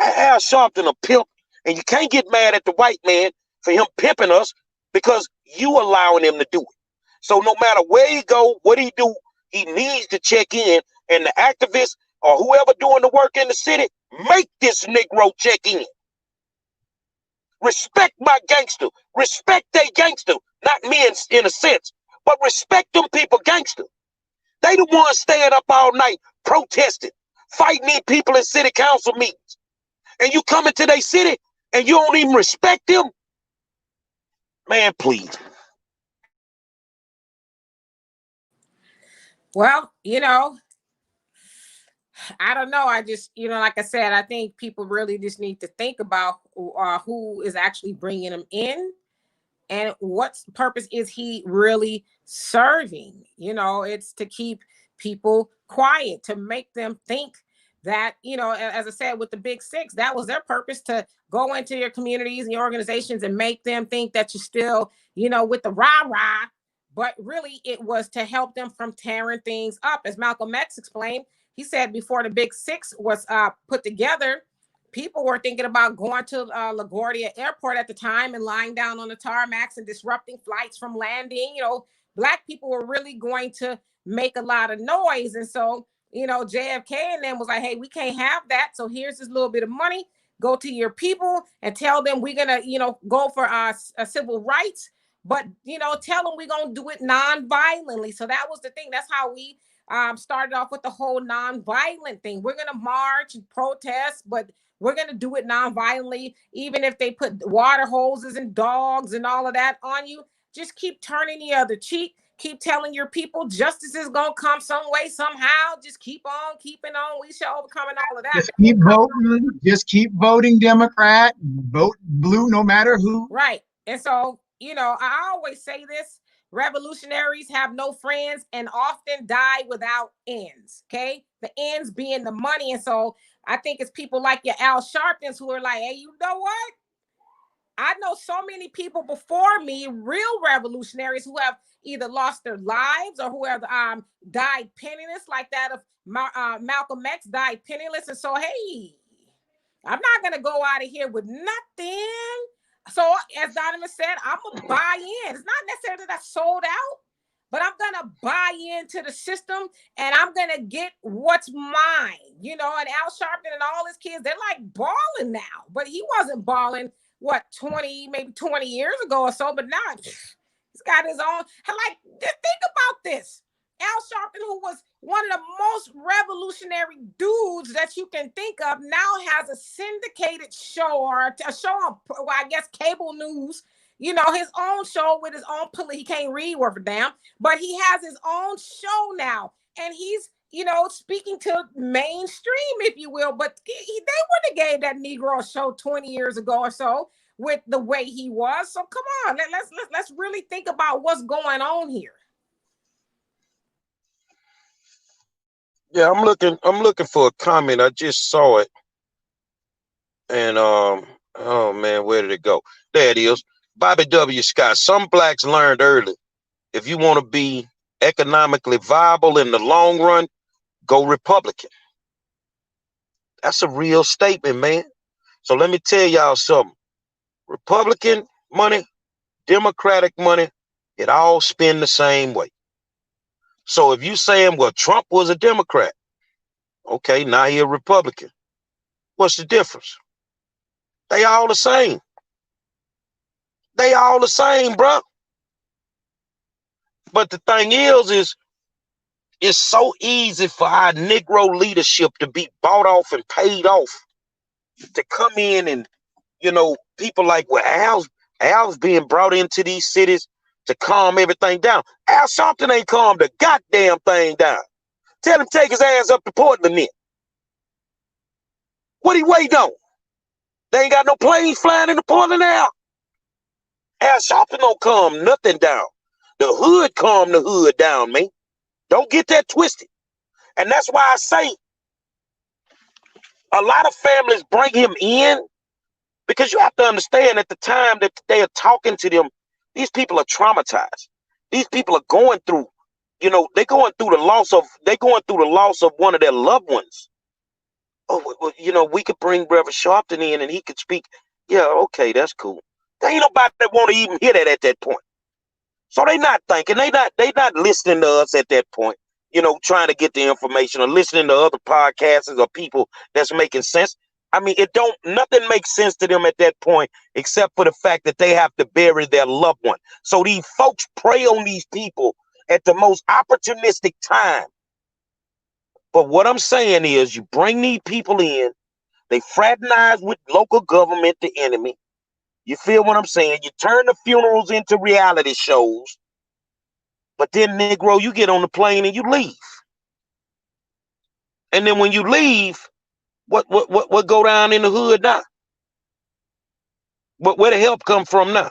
Al Sharpton a pimp, and you can't get mad at the white man for him pimping us because you allowing him to do it. So no matter where he go, what he do, he needs to check in, and the activists or whoever doing the work in the city, make this Negro check in. Respect my gangster. Respect they gangster. Not me in a sense, but respect them people gangster. They the ones staying up all night protesting, fighting these people in city council meetings. And you come into their city and you don't even respect them? Man, please. Well, I don't know. I just, like I said, I think people really just need to think about who is actually bringing them in and what purpose is he really serving. It's to keep people quiet, to make them think that, as I said, with the Big Six, that was their purpose, to go into your communities and your organizations and make them think that you're still, with the rah-rah. But really, it was to help them from tearing things up. As Malcolm X explained, he said before the Big Six was put together, people were thinking about going to LaGuardia Airport at the time and lying down on the tarmacs and disrupting flights from landing. Black people were really going to make a lot of noise. And so, JFK and them was like, hey, we can't have that. So here's this little bit of money. Go to your people and tell them we're going to, go for civil rights. But, tell them we're going to do it non-violently. So that was the thing. That's how we started off with the whole non-violent thing. We're going to march and protest, but we're going to do it non-violently. Even if they put water hoses and dogs and all of that on you, just keep turning the other cheek. Keep telling your people justice is going to come some way, somehow. Just keep on keeping on. We shall overcome and all of that. Just keep voting. Just keep voting Democrat. Vote blue no matter who. Right. And so, I always say this. Revolutionaries have no friends and often die without ends. Okay. The ends being the money. And so I think it's people like your Al Sharptons who are like, hey, you know what? I know so many people before me, real revolutionaries who have either lost their lives or who have died penniless, like that of Malcolm X died penniless. And so, hey, I'm not going to go out of here with nothing. So as Donovan said, I'm going to buy in. It's not necessarily that I sold out, but I'm going to buy into the system and I'm going to get what's mine. And Al Sharpton and all his kids, they're like balling now, but he wasn't balling, 20 years ago or so, but now he's got his own. Like, just think about this. Al Sharpton, who was one of the most revolutionary dudes that you can think of, now has a syndicated show or a show on, I guess, cable news. His own show with his own police. He can't read worth a damn, but he has his own show now. And he's, speaking to mainstream, if you will. But they wouldn't have gave that Negro a show 20 years ago or so with the way he was. So come on, let's really think about what's going on here. Yeah, I'm looking for a comment. I just saw it. And oh man, where did it go? There it is. Bobby W. Scott. Some blacks learned early. If you want to be economically viable in the long run, go Republican. That's a real statement, man. So let me tell y'all something. Republican money, Democratic money, it all spin the same way. So if you saying, well, Trump was a Democrat, okay, now he a Republican. What's the difference? They all the same. They all the same, bro. But the thing is it's so easy for our Negro leadership to be bought off and paid off to come in and, people like, well, Al's being brought into these cities to calm everything down. Al Sharpton ain't calmed the goddamn thing down. Tell him take his ass up to Portland then. What he waiting on? They ain't got no planes flying into Portland now. Al Sharpton don't calm nothing down. The hood calm the hood down, man. Don't get that twisted. And that's why I say a lot of families bring him in because you have to understand at the time that they are talking to them, these people are traumatized. These people are going through, they're going through the loss of one of their loved ones. Oh, well, we could bring Brother Sharpton in and he could speak. Yeah, okay, that's cool. There ain't nobody that want to even hear that at that point. So they not thinking, they not listening to us at that point, trying to get the information or listening to other podcasters or people that's making sense. I mean, nothing makes sense to them at that point, except for the fact that they have to bury their loved one. So these folks prey on these people at the most opportunistic time. But what I'm saying is you bring these people in, they fraternize with local government, the enemy. You feel what I'm saying? You turn the funerals into reality shows. But then, Negro, you get on the plane and you leave. And then when you leave, what go down in the hood now? But where the help come from now?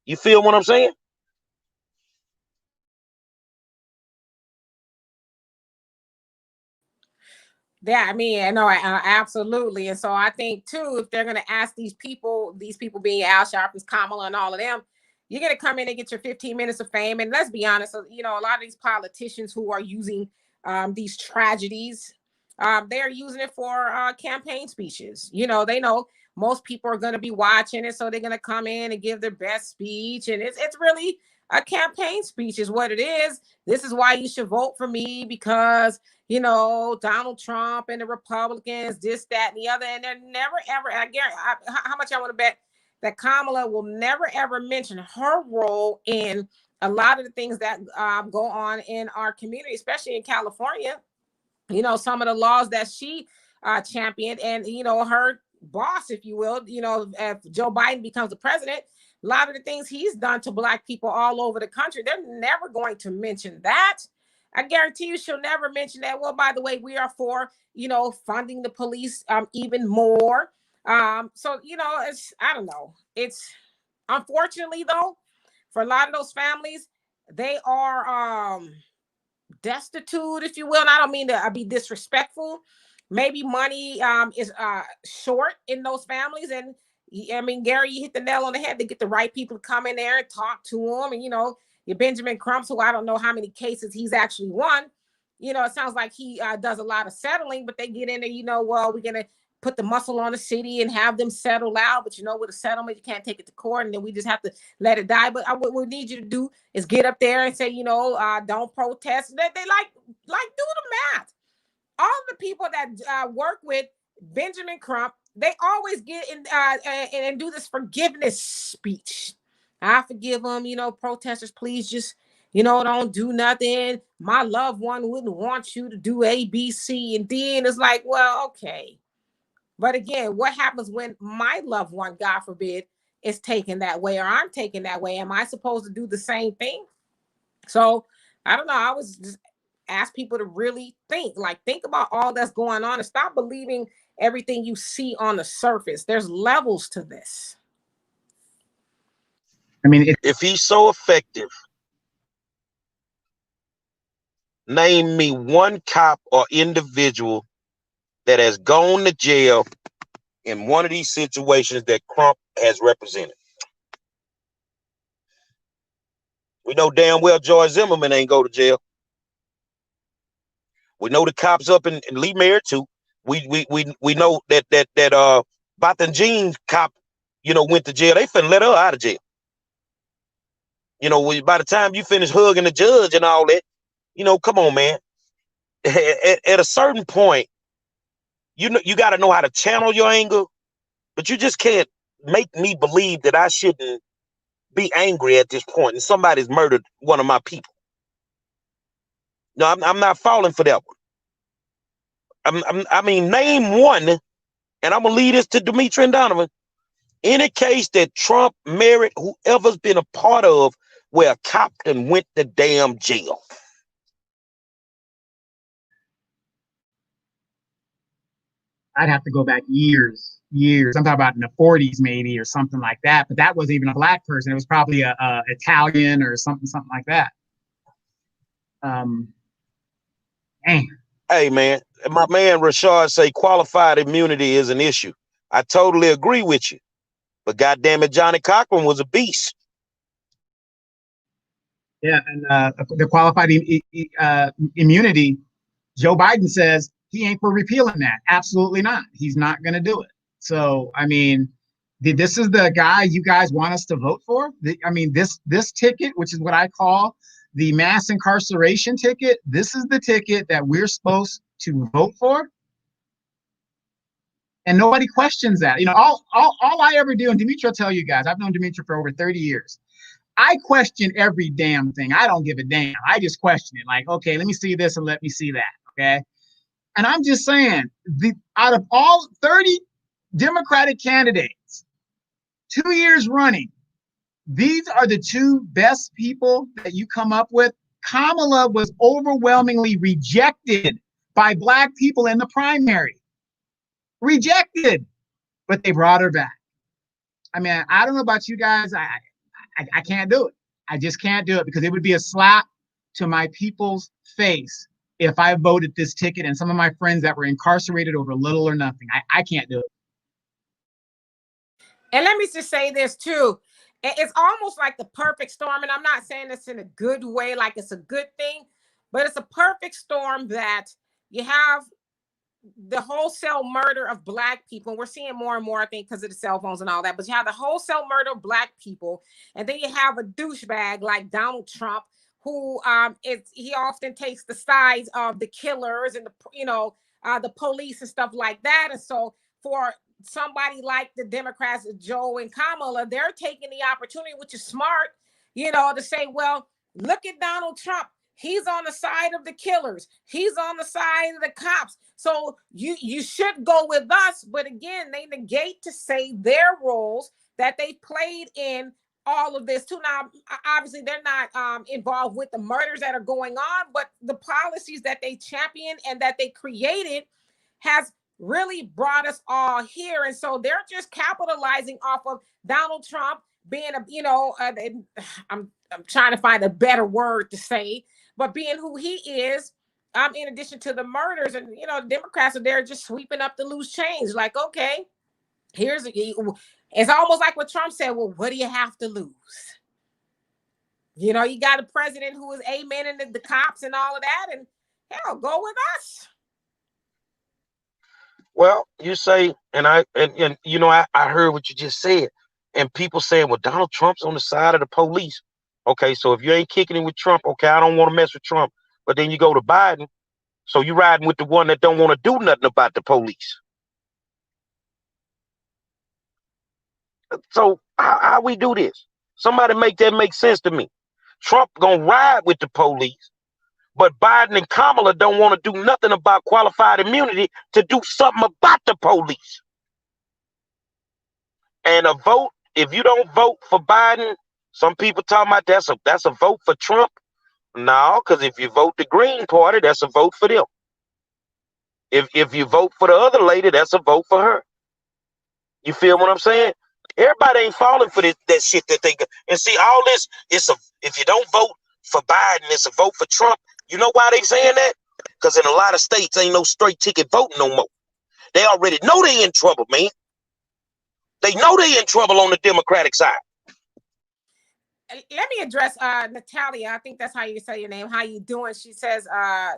You feel what I'm saying? Yeah, I mean, no, absolutely. And so I think too, if they're going to ask these people being Al Sharpton, Kamala, and all of them, you're going to come in and get your 15 minutes of fame. And let's be honest, a lot of these politicians who are using these tragedies, they're using it for campaign speeches. They know most people are going to be watching it, so they're going to come in and give their best speech. And it's really a campaign speech is what it is. This is why you should vote for me because Donald Trump and the Republicans, this, that, and the other. And they're never, ever, I guarantee, how much I want to bet that Kamala will never, ever mention her role in a lot of the things that go on in our community, especially in California. Some of the laws that she championed and, her boss, if you will, if Joe Biden becomes the president, a lot of the things he's done to Black people all over the country, they're never going to mention that. I guarantee you she'll never mention that. Well, by the way, we are for, funding the police even more. So, I don't know. It's unfortunately, though, for a lot of those families, they are destitute, if you will. And I don't mean to be disrespectful. Maybe money is short in those families. And I mean, Gary, you hit the nail on the head to get the right people to come in there and talk to them. And, your Benjamin Crumps, who I don't know how many cases he's actually won. It sounds like he does a lot of settling, but they get in there, well, we're going to put the muscle on the city and have them settle out. But with a settlement, you can't take it to court and then we just have to let it die. But what we need you to do is get up there and say, don't protest. They like do the math. All the people that work with Benjamin Crump, they always get in and do this forgiveness speech. I forgive them, protesters, please just, don't do nothing. My loved one wouldn't want you to do A, B, C, and D. And it's like, well, okay. But again, what happens when my loved one, God forbid, is taken that way or I'm taken that way? Am I supposed to do the same thing? So I don't know. I was just ask people to really think about all that's going on and stop believing everything you see on the surface. There's levels to this. I mean, if he's so effective, name me one cop or individual that has gone to jail in one of these situations that Crump has represented. We know damn well George Zimmerman ain't go to jail. We know the cops up in Lee Mayer too. We know that Botham Jean cop, went to jail. They finna let her out of jail. By the time you finish hugging the judge and all that, come on, man. At a certain point, you got to know how to channel your anger, but you just can't make me believe that I shouldn't be angry at this point and somebody's murdered one of my people. No, I'm not falling for that one. I mean, name one, and I'm gonna leave this to Dimitri and Donovan. Any case that Trump married whoever's been a part of where a cop done went to damn jail. I'd have to go back years. I'm talking about in the 40s maybe or something like that. But that wasn't even a black person. It was probably a Italian or something like that. Man. Hey man, my man Rashard say qualified immunity is an issue. I totally agree with you. But goddamn it, Johnny Cochran was a beast. Yeah, and the qualified immunity, Joe Biden says he ain't for repealing that. Absolutely not. He's not going to do it. So, I mean, this is the guy you guys want us to vote for? I mean, this ticket, which is what I call the mass incarceration ticket, this is the ticket that we're supposed to vote for? And nobody questions that. You know, all I ever do, and Dimitri will tell you guys, I've known Dimitri for over 30 years. I question every damn thing. I don't give a damn. I just question it. Like, okay, let me see this and let me see that. Okay. And I'm just saying, out of all 30 Democratic candidates, 2 years running, these are the two best people that you come up with. Kamala was overwhelmingly rejected by Black people in the primary. Rejected, but they brought her back. I mean, I don't know about you guys. I can't do it. I just can't do it because it would be a slap to my people's face if I voted this ticket and some of my friends that were incarcerated over little or nothing. I can't do it. And let me just say this too. It's almost like the perfect storm. And I'm not saying this in a good way, like it's a good thing, but it's a perfect storm that you have the wholesale murder of Black people. We're seeing more and more, I think, because of the cell phones and all that. But you have the wholesale murder of Black people, and then you have a douchebag like Donald Trump, who he often takes the sides of the killers and the police and stuff like that. And so for somebody like the Democrats, Joe and Kamala, they're taking the opportunity, which is smart, to say, well, look at Donald Trump. He's on the side of the killers. He's on the side of the cops. So you should go with us. But again, they negate to say their roles that they played in all of this too. Now, obviously, they're not involved with the murders that are going on, but the policies that they champion and that they created has really brought us all here. And so they're just capitalizing off of Donald Trump being I'm trying to find a better word to say, but being who he is, in addition to the murders, and the Democrats are there just sweeping up the loose change. Like, okay, it's almost like what Trump said. Well, what do you have to lose? You got a president who is amening the cops and all of that, and hell, go with us. Well, you say, and I heard what you just said, and people saying, well, Donald Trump's on the side of the police. Okay, so if you ain't kicking it with Trump, okay, I don't want to mess with Trump. But then you go to Biden, so you riding with the one that don't want to do nothing about the police. So how we do this? Somebody make that make sense to me. Trump gonna ride with the police, but Biden and Kamala don't want to do nothing about qualified immunity to do something about the police. And a vote, if you don't vote for Biden, some people talking about that's a vote for Trump. No, because if you vote the Green Party, that's a vote for them. If you vote for the other lady, that's a vote for her. You feel what I'm saying? Everybody ain't falling for that shit that they got. And see, all this if you don't vote for Biden, it's a vote for Trump. You know why they saying that? Because in a lot of states ain't no straight ticket voting no more. They already know they in trouble, man. They know they in trouble on the Democratic side. Let me address Natalia. I think that's how you say your name. How you doing? She says, I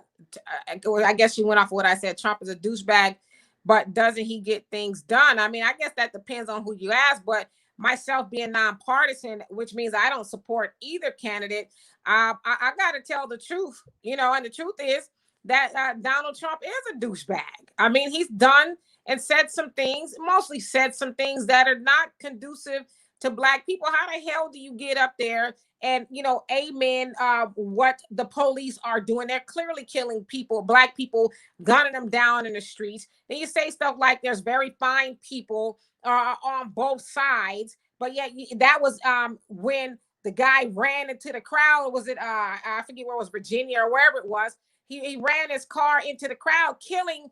guess she went off what I said. Trump is a douchebag, but doesn't he get things done? I mean, I guess that depends on who you ask, but myself being nonpartisan, which means I don't support either candidate, I got to tell the truth, and the truth is that Donald Trump is a douchebag. I mean, he's done and said some things, mostly said some things that are not conducive to Black people. How the hell do you get up there and, amen, what the police are doing? They're clearly killing people, Black people, gunning them down in the streets. Then you say stuff like there's very fine people on both sides, but yet that was when the guy ran into the crowd. Was it I forget where it was, Virginia or wherever it was. He ran his car into the crowd, killing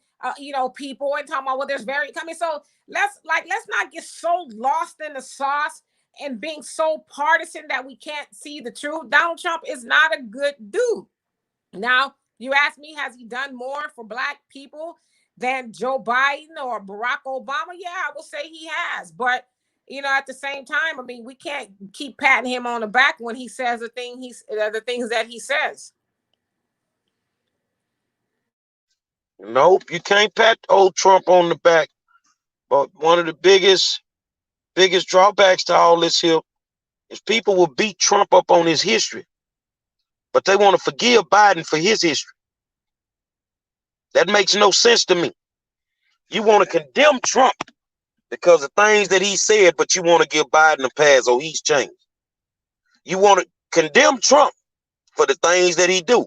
people, and talking about, well, there's very coming. So let's not get so lost in the sauce and being so partisan that we can't see the truth. Donald Trump is not a good dude. Now, you ask me, has he done more for Black people than Joe Biden or Barack Obama? Yeah, I will say he has. But at the same time, I mean, we can't keep patting him on the back when he says the things that he says. Nope, you can't pat old Trump on the back. But one of the biggest drawbacks to all this here is people will beat Trump up on his history, but they want to forgive Biden for his history. That makes no sense to me. You want to condemn Trump because of things that he said, but you want to give Biden a pass. Oh, he's changed. You want to condemn Trump for the things that he do,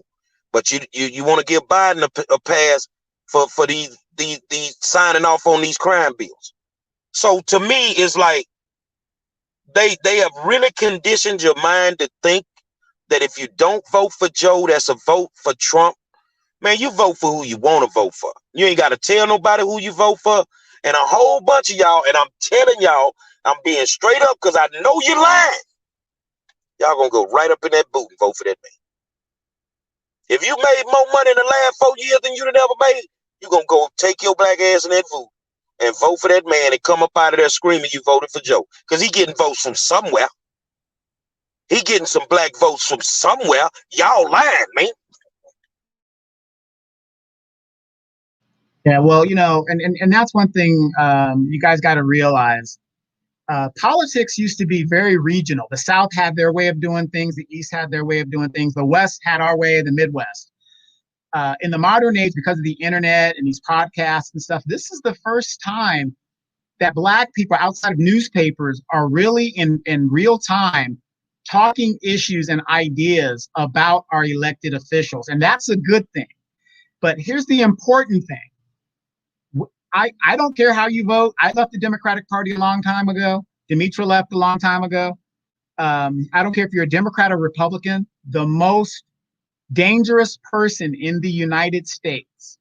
but you want to give Biden a pass for these signing off on these crime bills. So to me, it's like they have really conditioned your mind to think that if you don't vote for Joe, that's a vote for Trump. Man, you vote for who you want to vote for. You ain't got to tell nobody who you vote for. And a whole bunch of y'all, and I'm telling y'all, I'm being straight up because I know you're lying. Y'all gonna go right up in that boot and vote for that man. If you made more money in the last 4 years than you'd have ever made, you're gonna go take your black ass in that vote and vote for that man and come up out of there screaming you voted for Joe. Because he getting votes from somewhere. He getting some Black votes from somewhere. Y'all lying, man. Yeah, well, and that's one thing you guys got to realize. Politics used to be very regional. The South had their way of doing things. The East had their way of doing things. The West had our way, the Midwest. In the modern age, because of the internet and these podcasts and stuff, this is the first time that Black people outside of newspapers are really in real time talking issues and ideas about our elected officials. And that's a good thing. But here's the important thing. I don't care how you vote. I left the Democratic Party a long time ago. Demetra left a long time ago. I don't care if you're a Democrat or Republican. The most dangerous person in the United States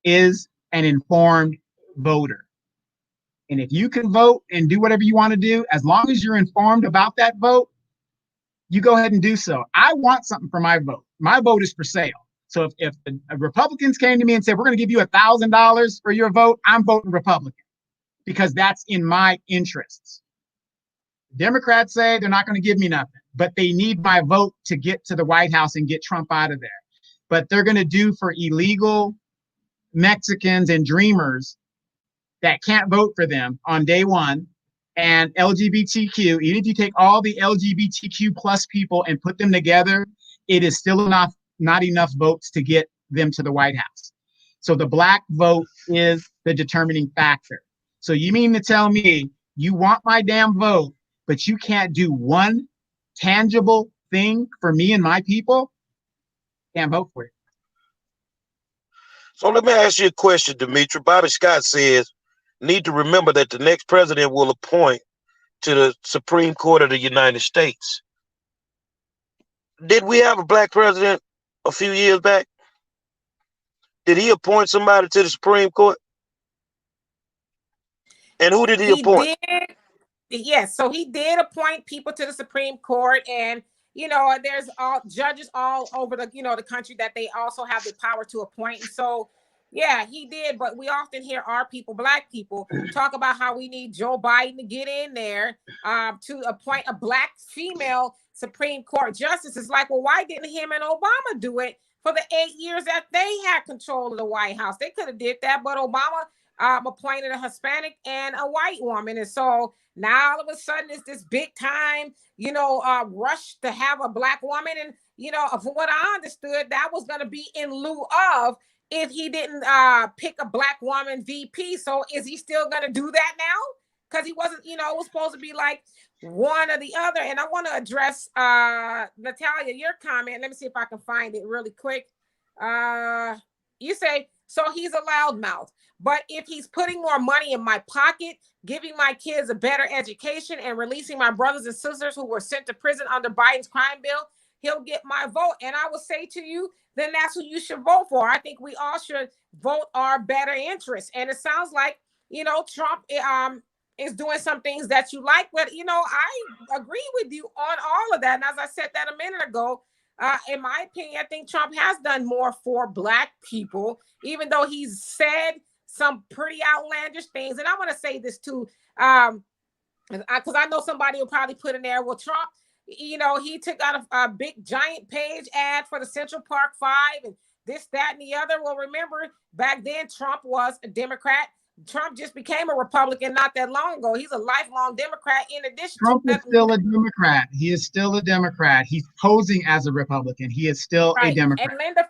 is an informed voter. And if you can vote and do whatever you want to do, as long as you're informed about that vote, you go ahead and do so. I want something for my vote. My vote is for sale. So if the Republicans came to me and said, we're going to give you $1,000 for your vote, I'm voting Republican because that's in my interests. Democrats say they're not going to give me nothing, but they need my vote to get to the White House and get Trump out of there. But they're going to do for illegal Mexicans and dreamers that can't vote for them on day one, and LGBTQ, even if you take all the LGBTQ plus people and put them together, it is still not enough votes to get them to the White House. So the Black vote is the determining factor. So you mean to tell me you want my damn vote, but you can't do one tangible thing for me and my people? Can't vote for it. So let me ask you a question, Demetra. Bobby Scott says, need to remember that the next president will appoint to the Supreme Court of the United States. Did we have a Black president a few years back? Did he appoint somebody to the Supreme Court? And who did he appoint? Yes, so he did appoint people to the Supreme Court, and there's all judges all over the country that they also have the power to appoint. And so yeah, he did, but we often hear our people, Black people, talk about how we need Joe Biden to get in there to appoint a Black female Supreme Court justice. It's like, well, why didn't him and Obama do it for the 8 years that they had control of the White House? They could have did that, but Obama appointed a Hispanic and a white woman. And so now all of a sudden it's this big time, rush to have a Black woman. And, from what I understood, that was going to be in lieu of if he didn't pick a Black woman VP. So is he still going to do that now? because he wasn't, it was supposed to be like one or the other. And I want to address Natalia, your comment. Let me see if I can find it really quick. You say, so he's a loudmouth, but if he's putting more money in my pocket, giving my kids a better education, and releasing my brothers and sisters who were sent to prison under Biden's crime bill, he'll get my vote. And I will say to you, then that's who you should vote for. I think we all should vote our better interests. And it sounds like, Trump is doing some things that you like, but I agree with you on all of that. And as I said that a minute ago, in my opinion, I think Trump has done more for Black people, even though he's said some pretty outlandish things. And I want to say this too, because I know somebody will probably put in there, well, Trump, he took out a big giant page ad for the Central Park Five and this, that, and the other. Well, remember, back then, Trump was a Democrat. Trump just became a Republican not that long ago. He's a lifelong Democrat in addition Trump to is still a Democrat. He is still a Democrat. He's posing as a Republican. He is still a Democrat. And Linda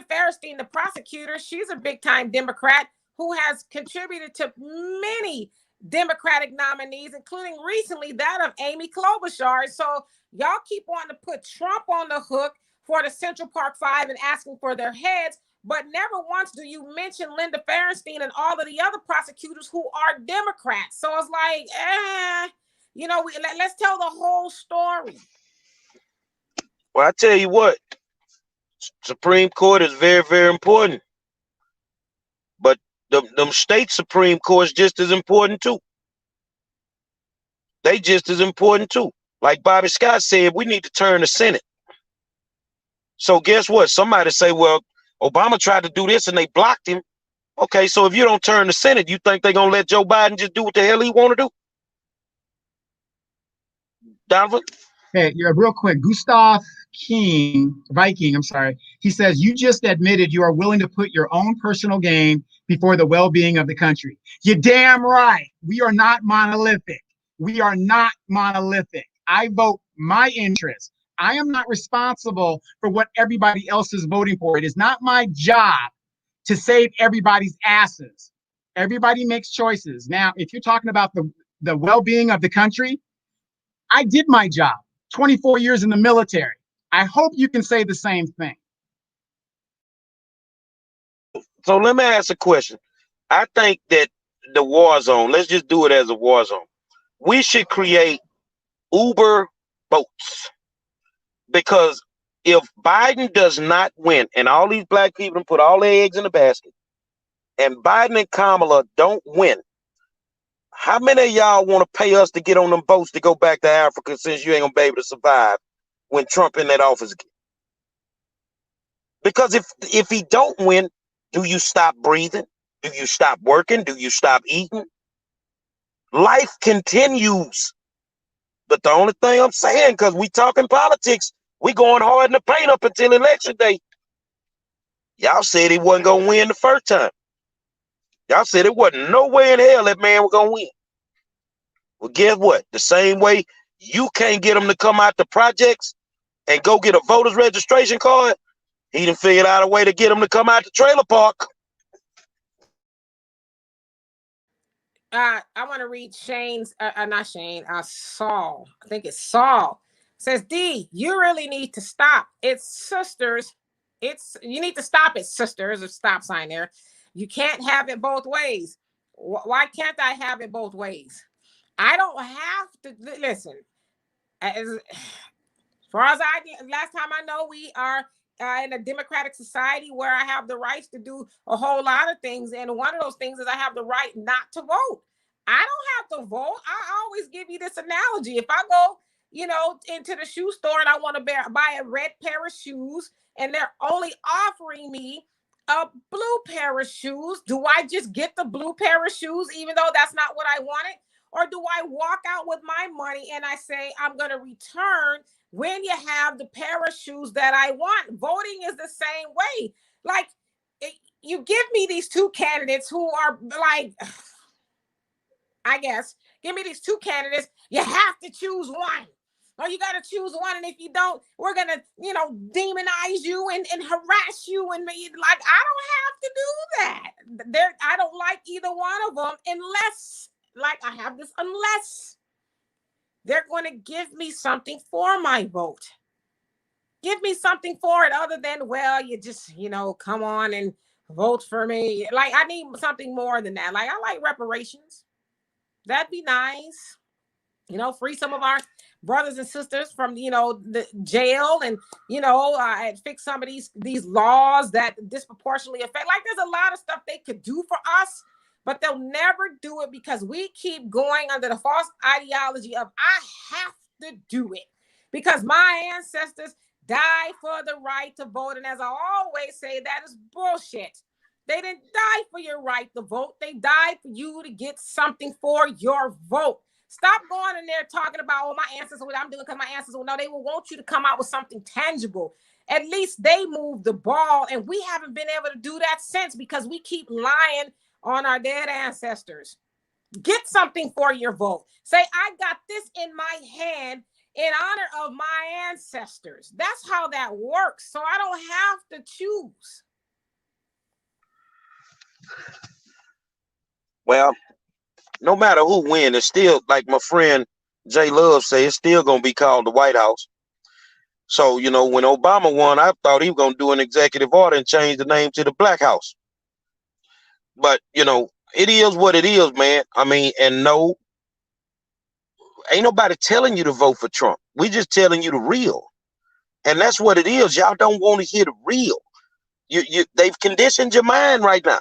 Fairstein, the prosecutor, she's a big-time Democrat who has contributed to many Democratic nominees, including recently that of Amy Klobuchar. So y'all keep wanting to put Trump on the hook for the Central Park Five and asking for their heads, but never once do you mention Linda Fairstein and all of the other prosecutors who are Democrats. So it's like, let's tell the whole story. Well, I tell you what, Supreme Court is very, very important. But them state Supreme Courts just as important too. They just as important too. Like Bobby Scott said, we need to turn the Senate. So guess what? Somebody say, well, Obama tried to do this and they blocked him. Okay, so if you don't turn the Senate, you think they're going to let Joe Biden just do what the hell he want to do? Donovan? Hey, you're real quick. Gustav Viking, I'm sorry. He says, you just admitted you are willing to put your own personal gain before the well-being of the country. You're damn right. We are not monolithic. We are not monolithic. I vote my interests. I am not responsible for what everybody else is voting for. It is not my job to save everybody's asses. Everybody makes choices. Now, if you're talking about the well-being of the country, I did my job. 24 years in the military. I hope you can say the same thing. So let me ask a question. I think that the war zone, let's just do it as a war zone. We should create Uber boats. Because if Biden does not win, and all these Black people put all their eggs in the basket, and Biden and Kamala don't win, how many of y'all want to pay us to get on them boats to go back to Africa since you ain't gonna be able to survive when Trump in that office again? Because if he don't win, do you stop breathing? Do you stop working? Do you stop eating? Life continues. But the only thing I'm saying, because we talking politics, we going hard in the paint up until election day. Y'all said he wasn't gonna win the first time. Y'all said it wasn't no way in hell that man was gonna win. Well, guess what? The same way you can't get him to come out the projects and go get a voter's registration card, he done figured out a way to get him to come out the trailer park. I want to read Shane's, not Shane, Saul. I think it's Saul. Says, D, you really need to stop. It's sisters. You need to stop it, sisters. A stop sign there. You can't have it both ways. Why can't I have it both ways? I don't have to listen. As far as last time I know, we are in a democratic society where I have the rights to do a whole lot of things. And one of those things is I have the right not to vote. I don't have to vote. I always give you this analogy. If I go, into the shoe store and I want to buy a red pair of shoes and they're only offering me a blue pair of shoes, do I just get the blue pair of shoes even though that's not what I wanted? Or do I walk out with my money and I say, I'm going to return when you have the pair of shoes that I want? Voting is the same way. Like, you give me these two candidates who are like, I guess, give me these two candidates. You have to choose one. Or you got to choose one. And if you don't, we're going to, demonize you and harass you. And I don't have to do that. I don't like either one of them unless like I have this unless they're going to give me something for my vote. Give me something for it other than, well, you just, come on and vote for me. Like, I need something more than that. Like, I like reparations. That'd be nice. Free some of our brothers and sisters from, the jail and, fix some of these laws that disproportionately affect. Like, there's a lot of stuff they could do for us, but they'll never do it because we keep going under the false ideology of I have to do it because my ancestors died for the right to vote. And as I always say, that is bullshit. They didn't die for your right to vote. They died for you to get something for your vote. Stop going in there talking about, oh, my ancestors, what I'm doing because my ancestors, no, they will want you to come out with something tangible. At least they moved the ball, and we haven't been able to do that since because we keep lying on our dead ancestors. Get something for your vote. Say, I got this in my hand in honor of my ancestors. That's how that works. So I don't have to choose. Well, no matter who wins, it's still, like my friend Jay Love say, it's still going to be called the White House. So, when Obama won, I thought he was going to do an executive order and change the name to the Black House. But, it is what it is, man. I mean, and no, ain't nobody telling you to vote for Trump. We just telling you the real. And that's what it is. Y'all don't want to hear the real. They've conditioned your mind right now.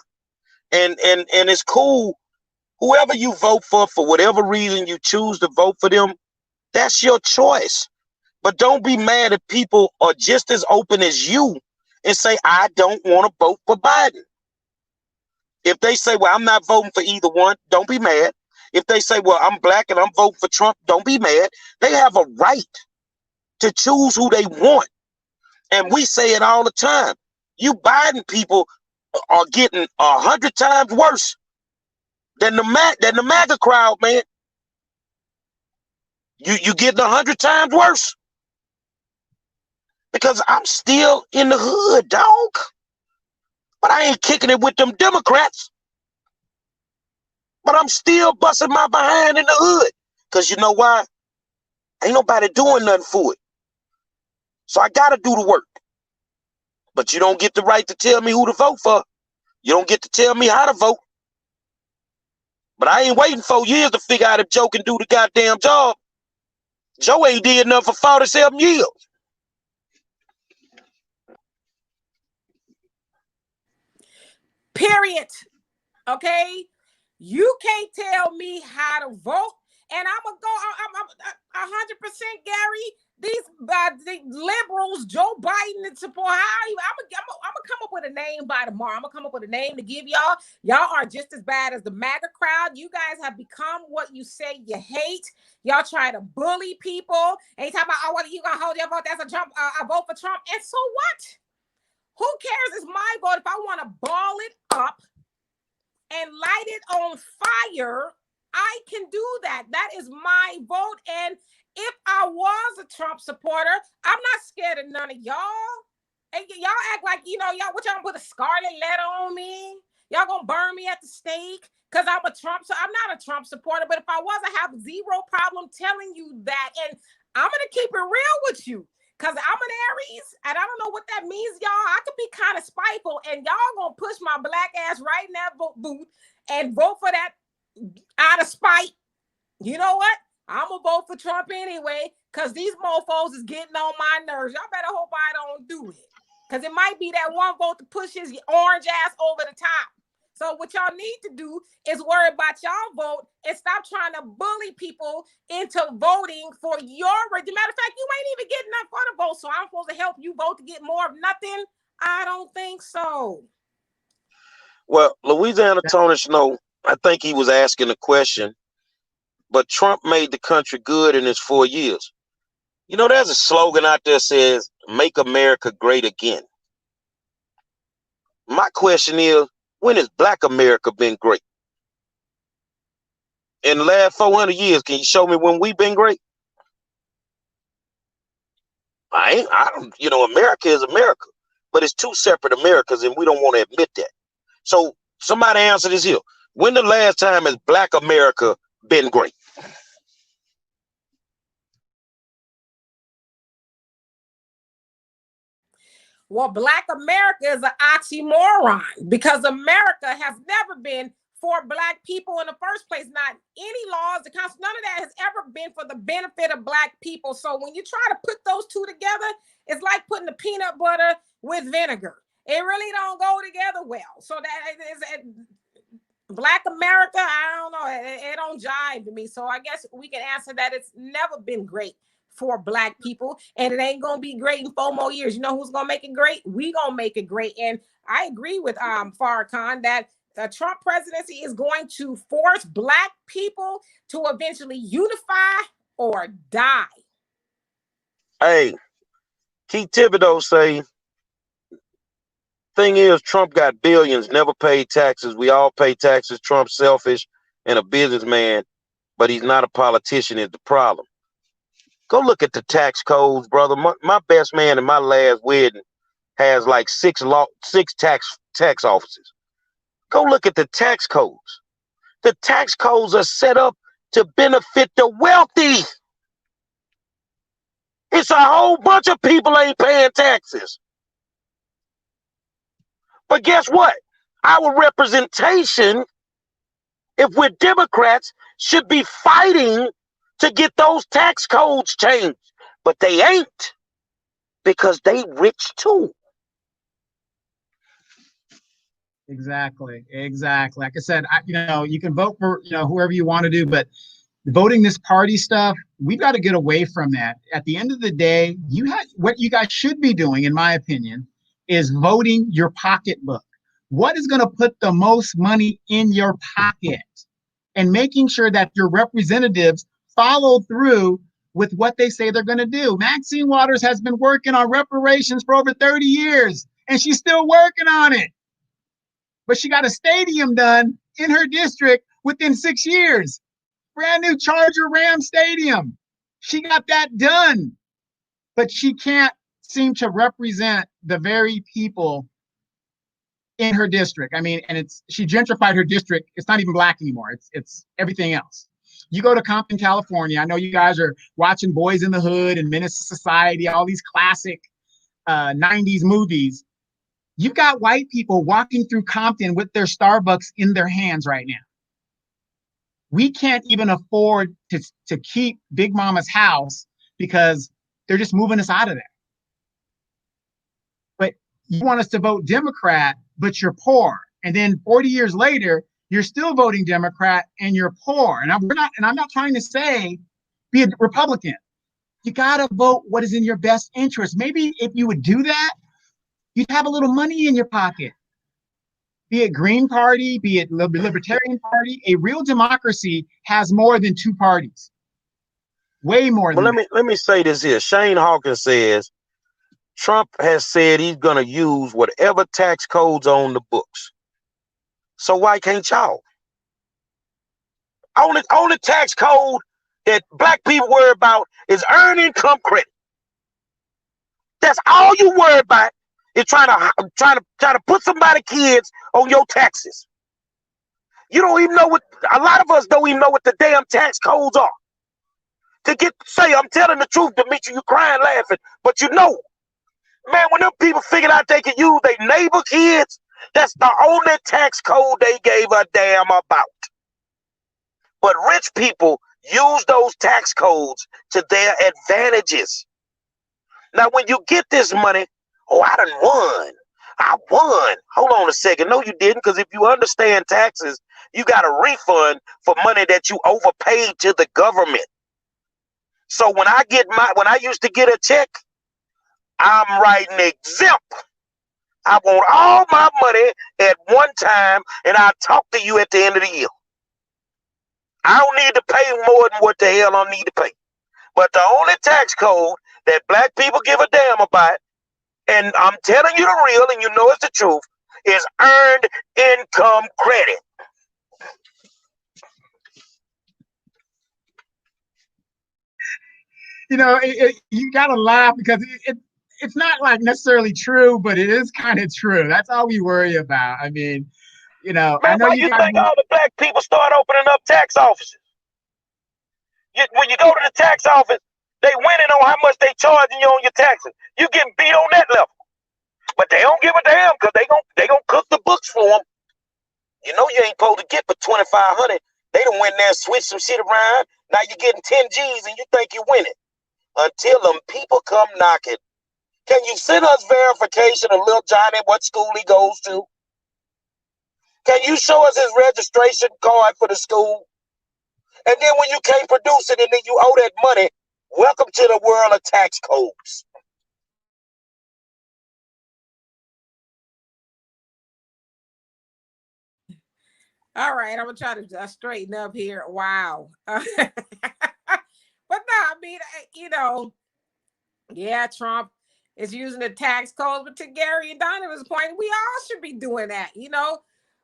And it's cool. Whoever you vote for whatever reason you choose to vote for them, that's your choice. But don't be mad if people are just as open as you and say, I don't want to vote for Biden. If they say, well, I'm not voting for either one, don't be mad. If they say, well, I'm black and I'm voting for Trump, don't be mad. They have a right to choose who they want. And we say it all the time. You Biden people are getting 100 times worse than the MAGA crowd, man. You getting 100 times worse. Because I'm still in the hood, dog. But I ain't kicking it with them Democrats. But I'm still busting my behind in the hood. Because you know why? Ain't nobody doing nothing for it. So I got to do the work. But you don't get the right to tell me who to vote for. You don't get to tell me how to vote. But I ain't waiting 4 years to figure out if Joe can do the goddamn job. Joe ain't did enough for 47 years. Period. Okay? You can't tell me how to vote. And I'm going to go, I'm 100% Gary. These the liberals, Joe Biden and support, I'm gonna come up with a name by tomorrow. I'm gonna come up with a name to give y'all. Y'all are just as bad as the MAGA crowd. You guys have become what you say you hate. Y'all try to bully people. And you talk about, oh, what are you gonna hold your vote? That's a vote for Trump. And so what? Who cares? It's my vote. If I want to ball it up and light it on fire, I can do that. That is my vote. And if I was a Trump supporter, I'm not scared of none of y'all. And y'all act like, y'all, what y'all gonna put a scarlet letter on me? Y'all gonna burn me at the stake because I'm a Trump. So I'm not a Trump supporter, but if I was, I have zero problem telling you that. And I'm gonna keep it real with you because I'm an Aries and I don't know what that means, y'all. I could be kind of spiteful and y'all gonna push my black ass right in that booth and vote for that out of spite. You know what? I'm gonna vote for Trump anyway, because these mofos is getting on my nerves. Y'all better hope I don't do it. Because it might be that one vote to push his orange ass over the top. So what y'all need to do is worry about y'all vote and stop trying to bully people into voting for your. Matter of fact, you ain't even getting enough for the vote. So I'm supposed to help you vote to get more of nothing? I don't think so. Well, Louisiana Tony Snow, I think he was asking a question. But Trump made the country good in his 4 years. There's a slogan out there that says, make America great again. My question is, when has Black America been great? In the last 400 years, can you show me when we've been great? I don't, America is America, but it's two separate Americas and we don't want to admit that. So somebody answer this here. When the last time has Black America been great. Well, Black America is an oxymoron because America has never been for Black people in the first place. Not any laws, none of that has ever been for the benefit of Black people. So when you try to put those two together, it's like putting the peanut butter with vinegar. It really don't go together well. So that is Black America, I don't know, it don't jive to me. So I guess we can answer that it's never been great for Black people, and it ain't gonna be great in 4 more years. You know who's gonna make it great? We gonna make it great. And I agree with Farrakhan that the Trump presidency is going to force Black people to eventually unify or die. Hey, Keith Thibodeau say, thing is, Trump got billions, never paid taxes. We all pay taxes. Trump's selfish and a businessman, but he's not a politician is the problem. Go look at the tax codes, brother. My best man in my last wedding has like six tax offices. Go look at the tax codes. The tax codes are set up to benefit the wealthy. It's a whole bunch of people ain't paying taxes. But guess what? Our representation, if we're Democrats, should be fighting to get those tax codes changed. But they ain't, because they rich too. Exactly. Like I said, you can vote for whoever you want to do, but voting this party stuff, we've got to get away from that. At the end of the day, what you guys should be doing, in my opinion, is voting your pocketbook. What is going to put the most money in your pocket, and making sure that your representatives follow through with what they say they're going to do. Maxine Waters has been working on reparations for over 30 years, and she's still working on it. But she got a stadium done in her district within 6 years. Brand new Charger Ram Stadium. She got that done. But she can't seem to represent the very people in her district. I mean, and she gentrified her district. It's not even Black anymore. It's everything else. You go to Compton, California. I know you guys are watching Boys in the Hood and Menace to Society, all these classic 90s movies. You've got white people walking through Compton with their Starbucks in their hands right now. We can't even afford to keep Big Mama's house because they're just moving us out of there. But you want us to vote Democrat, but you're poor. And then 40 years later, you're still voting Democrat and you're poor. And I'm not trying to say be a Republican. You got to vote what is in your best interest. Maybe if you would do that, you'd have a little money in your pocket. Be it Green Party, be it Libertarian Party, a real democracy has more than 2 parties. Way more than that. Let me say this here. Shane Hawkins says Trump has said he's going to use whatever tax codes on the books. So why can't y'all? Only tax code that Black people worry about is earned income credit. That's all you worry about, is trying to put somebody's kids on your taxes. You don't even know a lot of us don't even know what the damn tax codes are. I'm telling the truth, Demetri, you crying laughing, but man, when them people figured out they could use their neighbor kids, that's the only tax code they gave a damn about. But rich people use those tax codes to their advantages. Now, when you get this money, I done won. I won. Hold on a second. No, you didn't, because if you understand taxes, you got a refund for money that you overpaid to the government. So when I used to get a check, I'm writing exempt. I want all my money at one time, and I'll talk to you at the end of the year. I don't need to pay more than what the hell I need to pay. But the only tax code that Black people give a damn about, and I'm telling you the real, and you know it's the truth, is earned income credit. You gotta laugh because it's not like necessarily true, but it is kind of true. That's all we worry about. I mean, Man, I know why you think all the Black people start opening up tax offices? When you go to the tax office, they winning on how much they charging you on your taxes. You getting beat on that level. But they don't give a damn because they gonna cook the books for them. You know you ain't supposed to get but 2,500. They done went there and switched some shit around. Now you're getting 10 G's and you think you winning. Until them people come knocking. Can you send us verification of Lil Johnny, what school he goes to? Can you show us his registration card for the school? And then when you can't produce it and then you owe that money, welcome to the world of tax codes. All right, I'm gonna try to straighten up here. Wow. But no, I mean, yeah, Trump is using the tax codes, but to Gary and Donovan's point, we all should be doing that.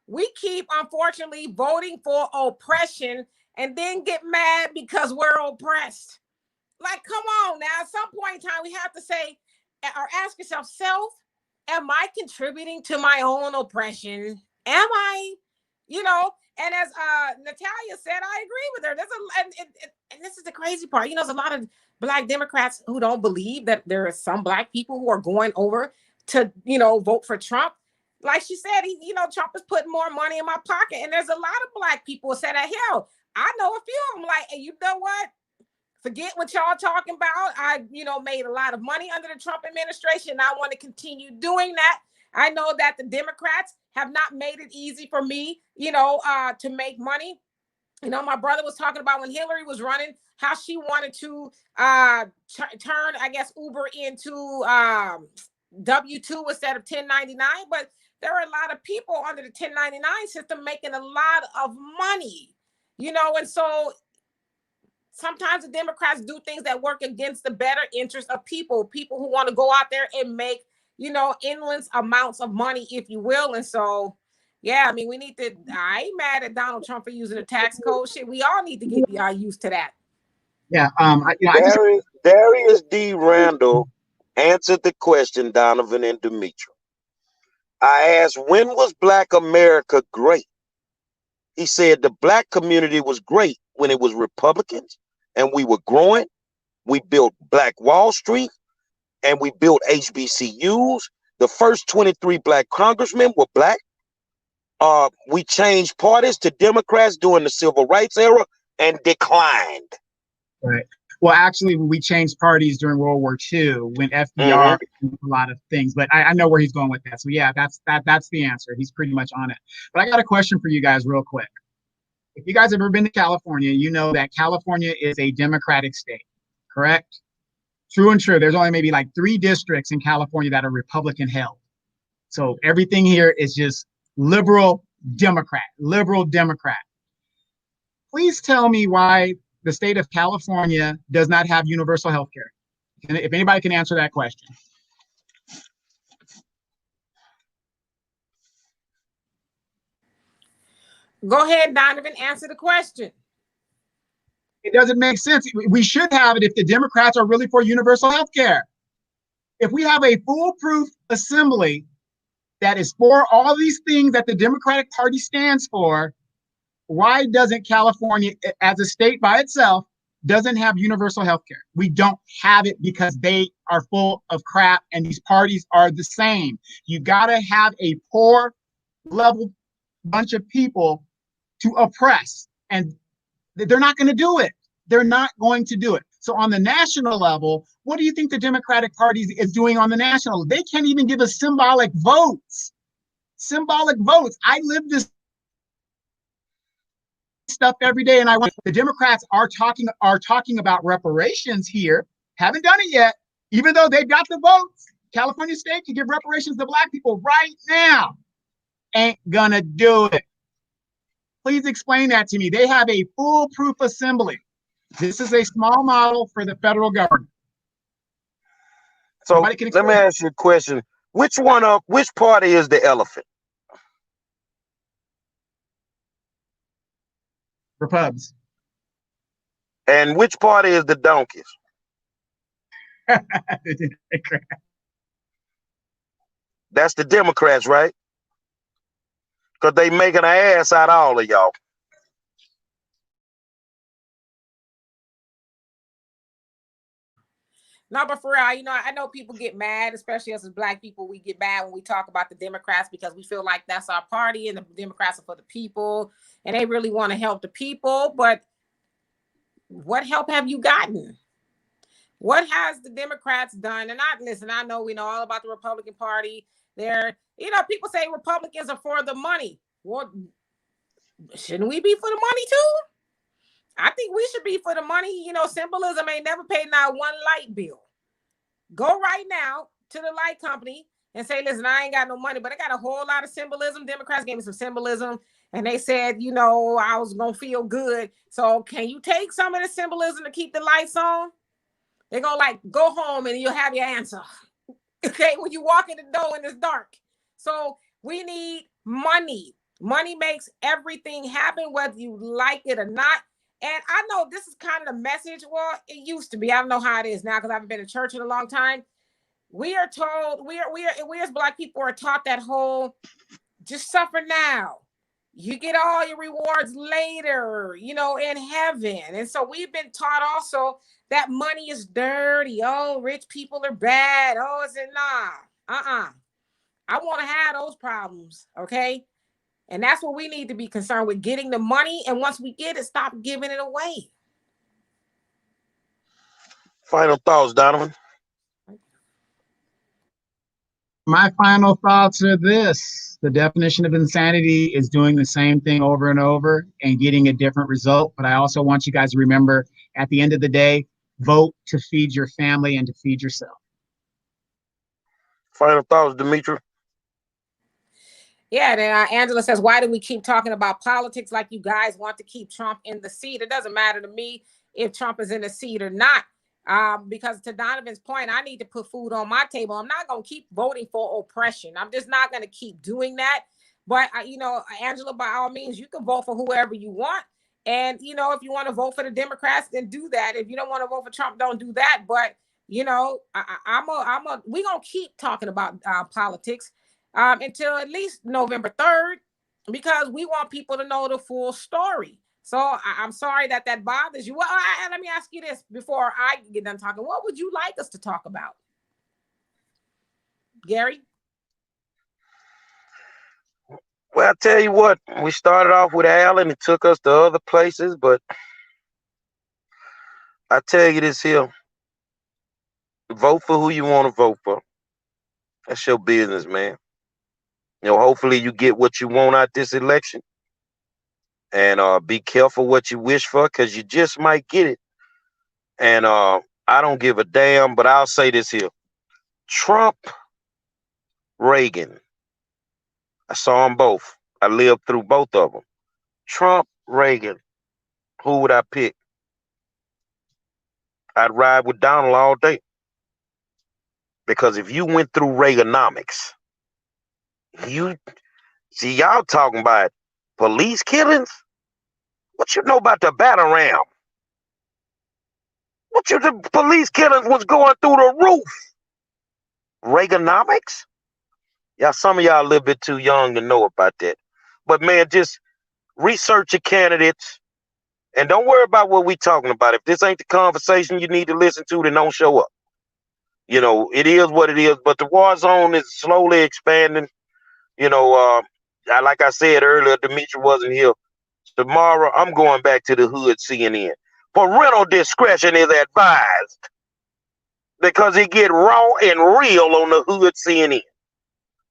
We keep, unfortunately, voting for oppression and then get mad because we're oppressed. Like, come on now. At some point in time, we have to say or ask yourself, am I contributing to my own oppression? Am I? And as Natalia said, I agree with her. And this is the crazy part. There's a lot of Black Democrats who don't believe that there are some Black people who are going over to, vote for Trump. Like she said, Trump is putting more money in my pocket. And there's a lot of Black people who said that, hell, I know a few of them like, hey, you know what? Forget what y'all talking about. I, made a lot of money under the Trump administration. And I want to continue doing that. I know that the Democrats have not made it easy for me, to make money. My brother was talking about when Hillary was running, how she wanted to turn, I guess, Uber into W-2 instead of 1099. But there are a lot of people under the 1099 system making a lot of money, and so sometimes the Democrats do things that work against the better interest of people who want to go out there and make, endless amounts of money, if you will. And so, yeah, I mean, I ain't mad at Donald Trump for using the tax code. Shit, we all need to get used to that. Yeah. Darius D. Randall answered the question, Donovan and Demetra. I asked, when was Black America great? He said the Black community was great when it was Republicans and we were growing. We built Black Wall Street and we built HBCUs. The first 23 Black congressmen were Black. We changed parties to Democrats during the Civil Rights era and declined. Right. Well, actually, we changed parties during World War II when FDR did a lot of things. But I know where he's going with that. So yeah, that's the answer. He's pretty much on it. But I got a question for you guys real quick. If you guys have ever been to California, you know that California is a Democratic state, correct? True and true. There's only maybe like 3 districts in California that are Republican held. So everything here is just liberal Democrat. Please tell me why the state of California does not have universal health care. If anybody can answer that question. Go ahead, Donovan, answer the question. It doesn't make sense. We should have it if the Democrats are really for universal health care. If we have a foolproof assembly that is for all these things that the Democratic Party stands for, why doesn't California, as a state by itself, doesn't have universal health care? We don't have it because they are full of crap and these parties are the same. You got to have a poor level bunch of people to oppress, and they're not going to do it. They're not going to do it. So on the national level, what do you think the Democratic Party is doing on the national? They can't even give us symbolic votes. I live this stuff every day, and the Democrats are talking about reparations here. Haven't done it yet, even though they've got the votes. California state to give reparations to Black people right now. Ain't gonna do it. Please explain that to me. They have a foolproof assembly. This is a small model for the federal government. So let me ask you a question. Which party is the elephant? Repubs. And which party is the donkeys? That's the Democrats, right? Because they making an ass out of all of y'all. No, but for real, you know, I know people get mad, especially us as Black people. We get mad when we talk about the Democrats because we feel like that's our party and the Democrats are for the people and they really want to help the people. But what help have you gotten? What has the Democrats done? And I know we know all about the Republican Party. They're, you know, people say Republicans are for the money. Well, shouldn't we be for the money too? I think we should be for the money. You know, Symbolism ain't never paid not one light bill. Go right now to the light company and say, listen, I ain't got no money, but I got a whole lot of Symbolism. Democrats gave me some Symbolism and they said, you know, I was going to feel good. So can you take some of the Symbolism to keep the lights on? They're going to like go home and you'll have your answer. Okay, when you walk in the door and it's dark. So we need money. Money makes everything happen, whether you like it or not. And I know this is kind of the message. Well, it used to be. I don't know how it is now because I haven't been to church in a long time. We are told, we as Black people are taught that whole just suffer now. You get all your rewards later, you know, in heaven. And so we've been taught also that money is dirty. Oh, rich people are bad. Oh, is it nah? I want to have those problems. Okay. And that's what we need to be concerned with, getting the money. And once we get it, stop giving it away. Final thoughts, Donovan. My final thoughts are this. The definition of insanity is doing the same thing over and over and getting a different result. But I also want you guys to remember, at the end of the day, vote to feed your family and to feed yourself. Final thoughts, Demetri. Yeah, then Angela says, why do we keep talking about politics like you guys want to keep Trump in the seat? It doesn't matter to me if Trump is in the seat or not. Because to Donovan's point, I need to put food on my table. I'm not going to keep voting for oppression. I'm just not going to keep doing that. But, you know, Angela, by all means, you can vote for whoever you want. And, you know, if you want to vote for the Democrats, then do that. If you don't want to vote for Trump, don't do that. But, you know, we're going to keep talking about politics until at least November 3rd, because we want people to know the full story. So I'm sorry that bothers you. Well, let me ask you this before I get done talking. What would you like us to talk about, Gary? Well, I tell you what, we started off with Al and it took us to other places, but I tell you this here, vote for who you want to vote for. That's your business, man. You know, hopefully you get what you want out this election. And be careful what you wish for, because you just might get it. And I don't give a damn, but I'll say this here. Trump, Reagan. I saw them both. I lived through both of them. Trump, Reagan. Who would I pick? I'd ride with Donald all day. Because if you went through Reaganomics, you see y'all talking about police killings? What you know about the battle ram? The police killings was going through the roof? Reaganomics? Yeah, some of y'all a little bit too young to know about that. But man, just research your candidates and don't worry about what we talking about. If this ain't the conversation you need to listen to, then don't show up. You know, it is what it is. But the war zone is slowly expanding. You know, like I said earlier, Demetri wasn't here. Tomorrow, I'm going back to the hood CNN. Parental discretion is advised because it get raw and real on the hood CNN.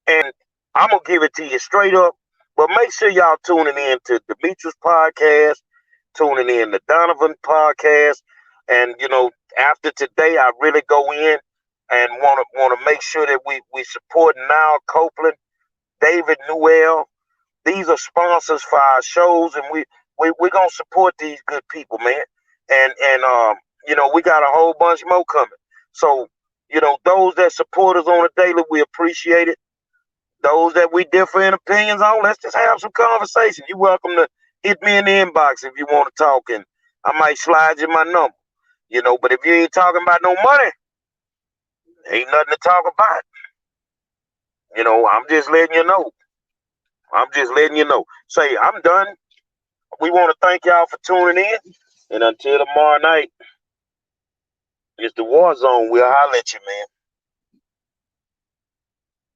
And I'm going to give it to you straight up. But make sure y'all tuning in to Demetri's podcast, tuning in to Donovan podcast. And, you know, after today, I really go in and want to make sure that we support Niall Copeland, David Newell. These are sponsors for our shows, and we're gonna support these good people, man. And you know, we got a whole bunch more coming. So, you know, those that support us on a daily, we appreciate it. Those that we differ in opinions on, let's just have some conversation. You're welcome to hit me in the inbox if you want to talk, and I might slide you my number. You know, but if you ain't talking about no money, ain't nothing to talk about. You know, I'm just letting you know. Say, I'm done. We want to thank y'all for tuning in. And until tomorrow night, It's the war zone. We'll holler at you, man.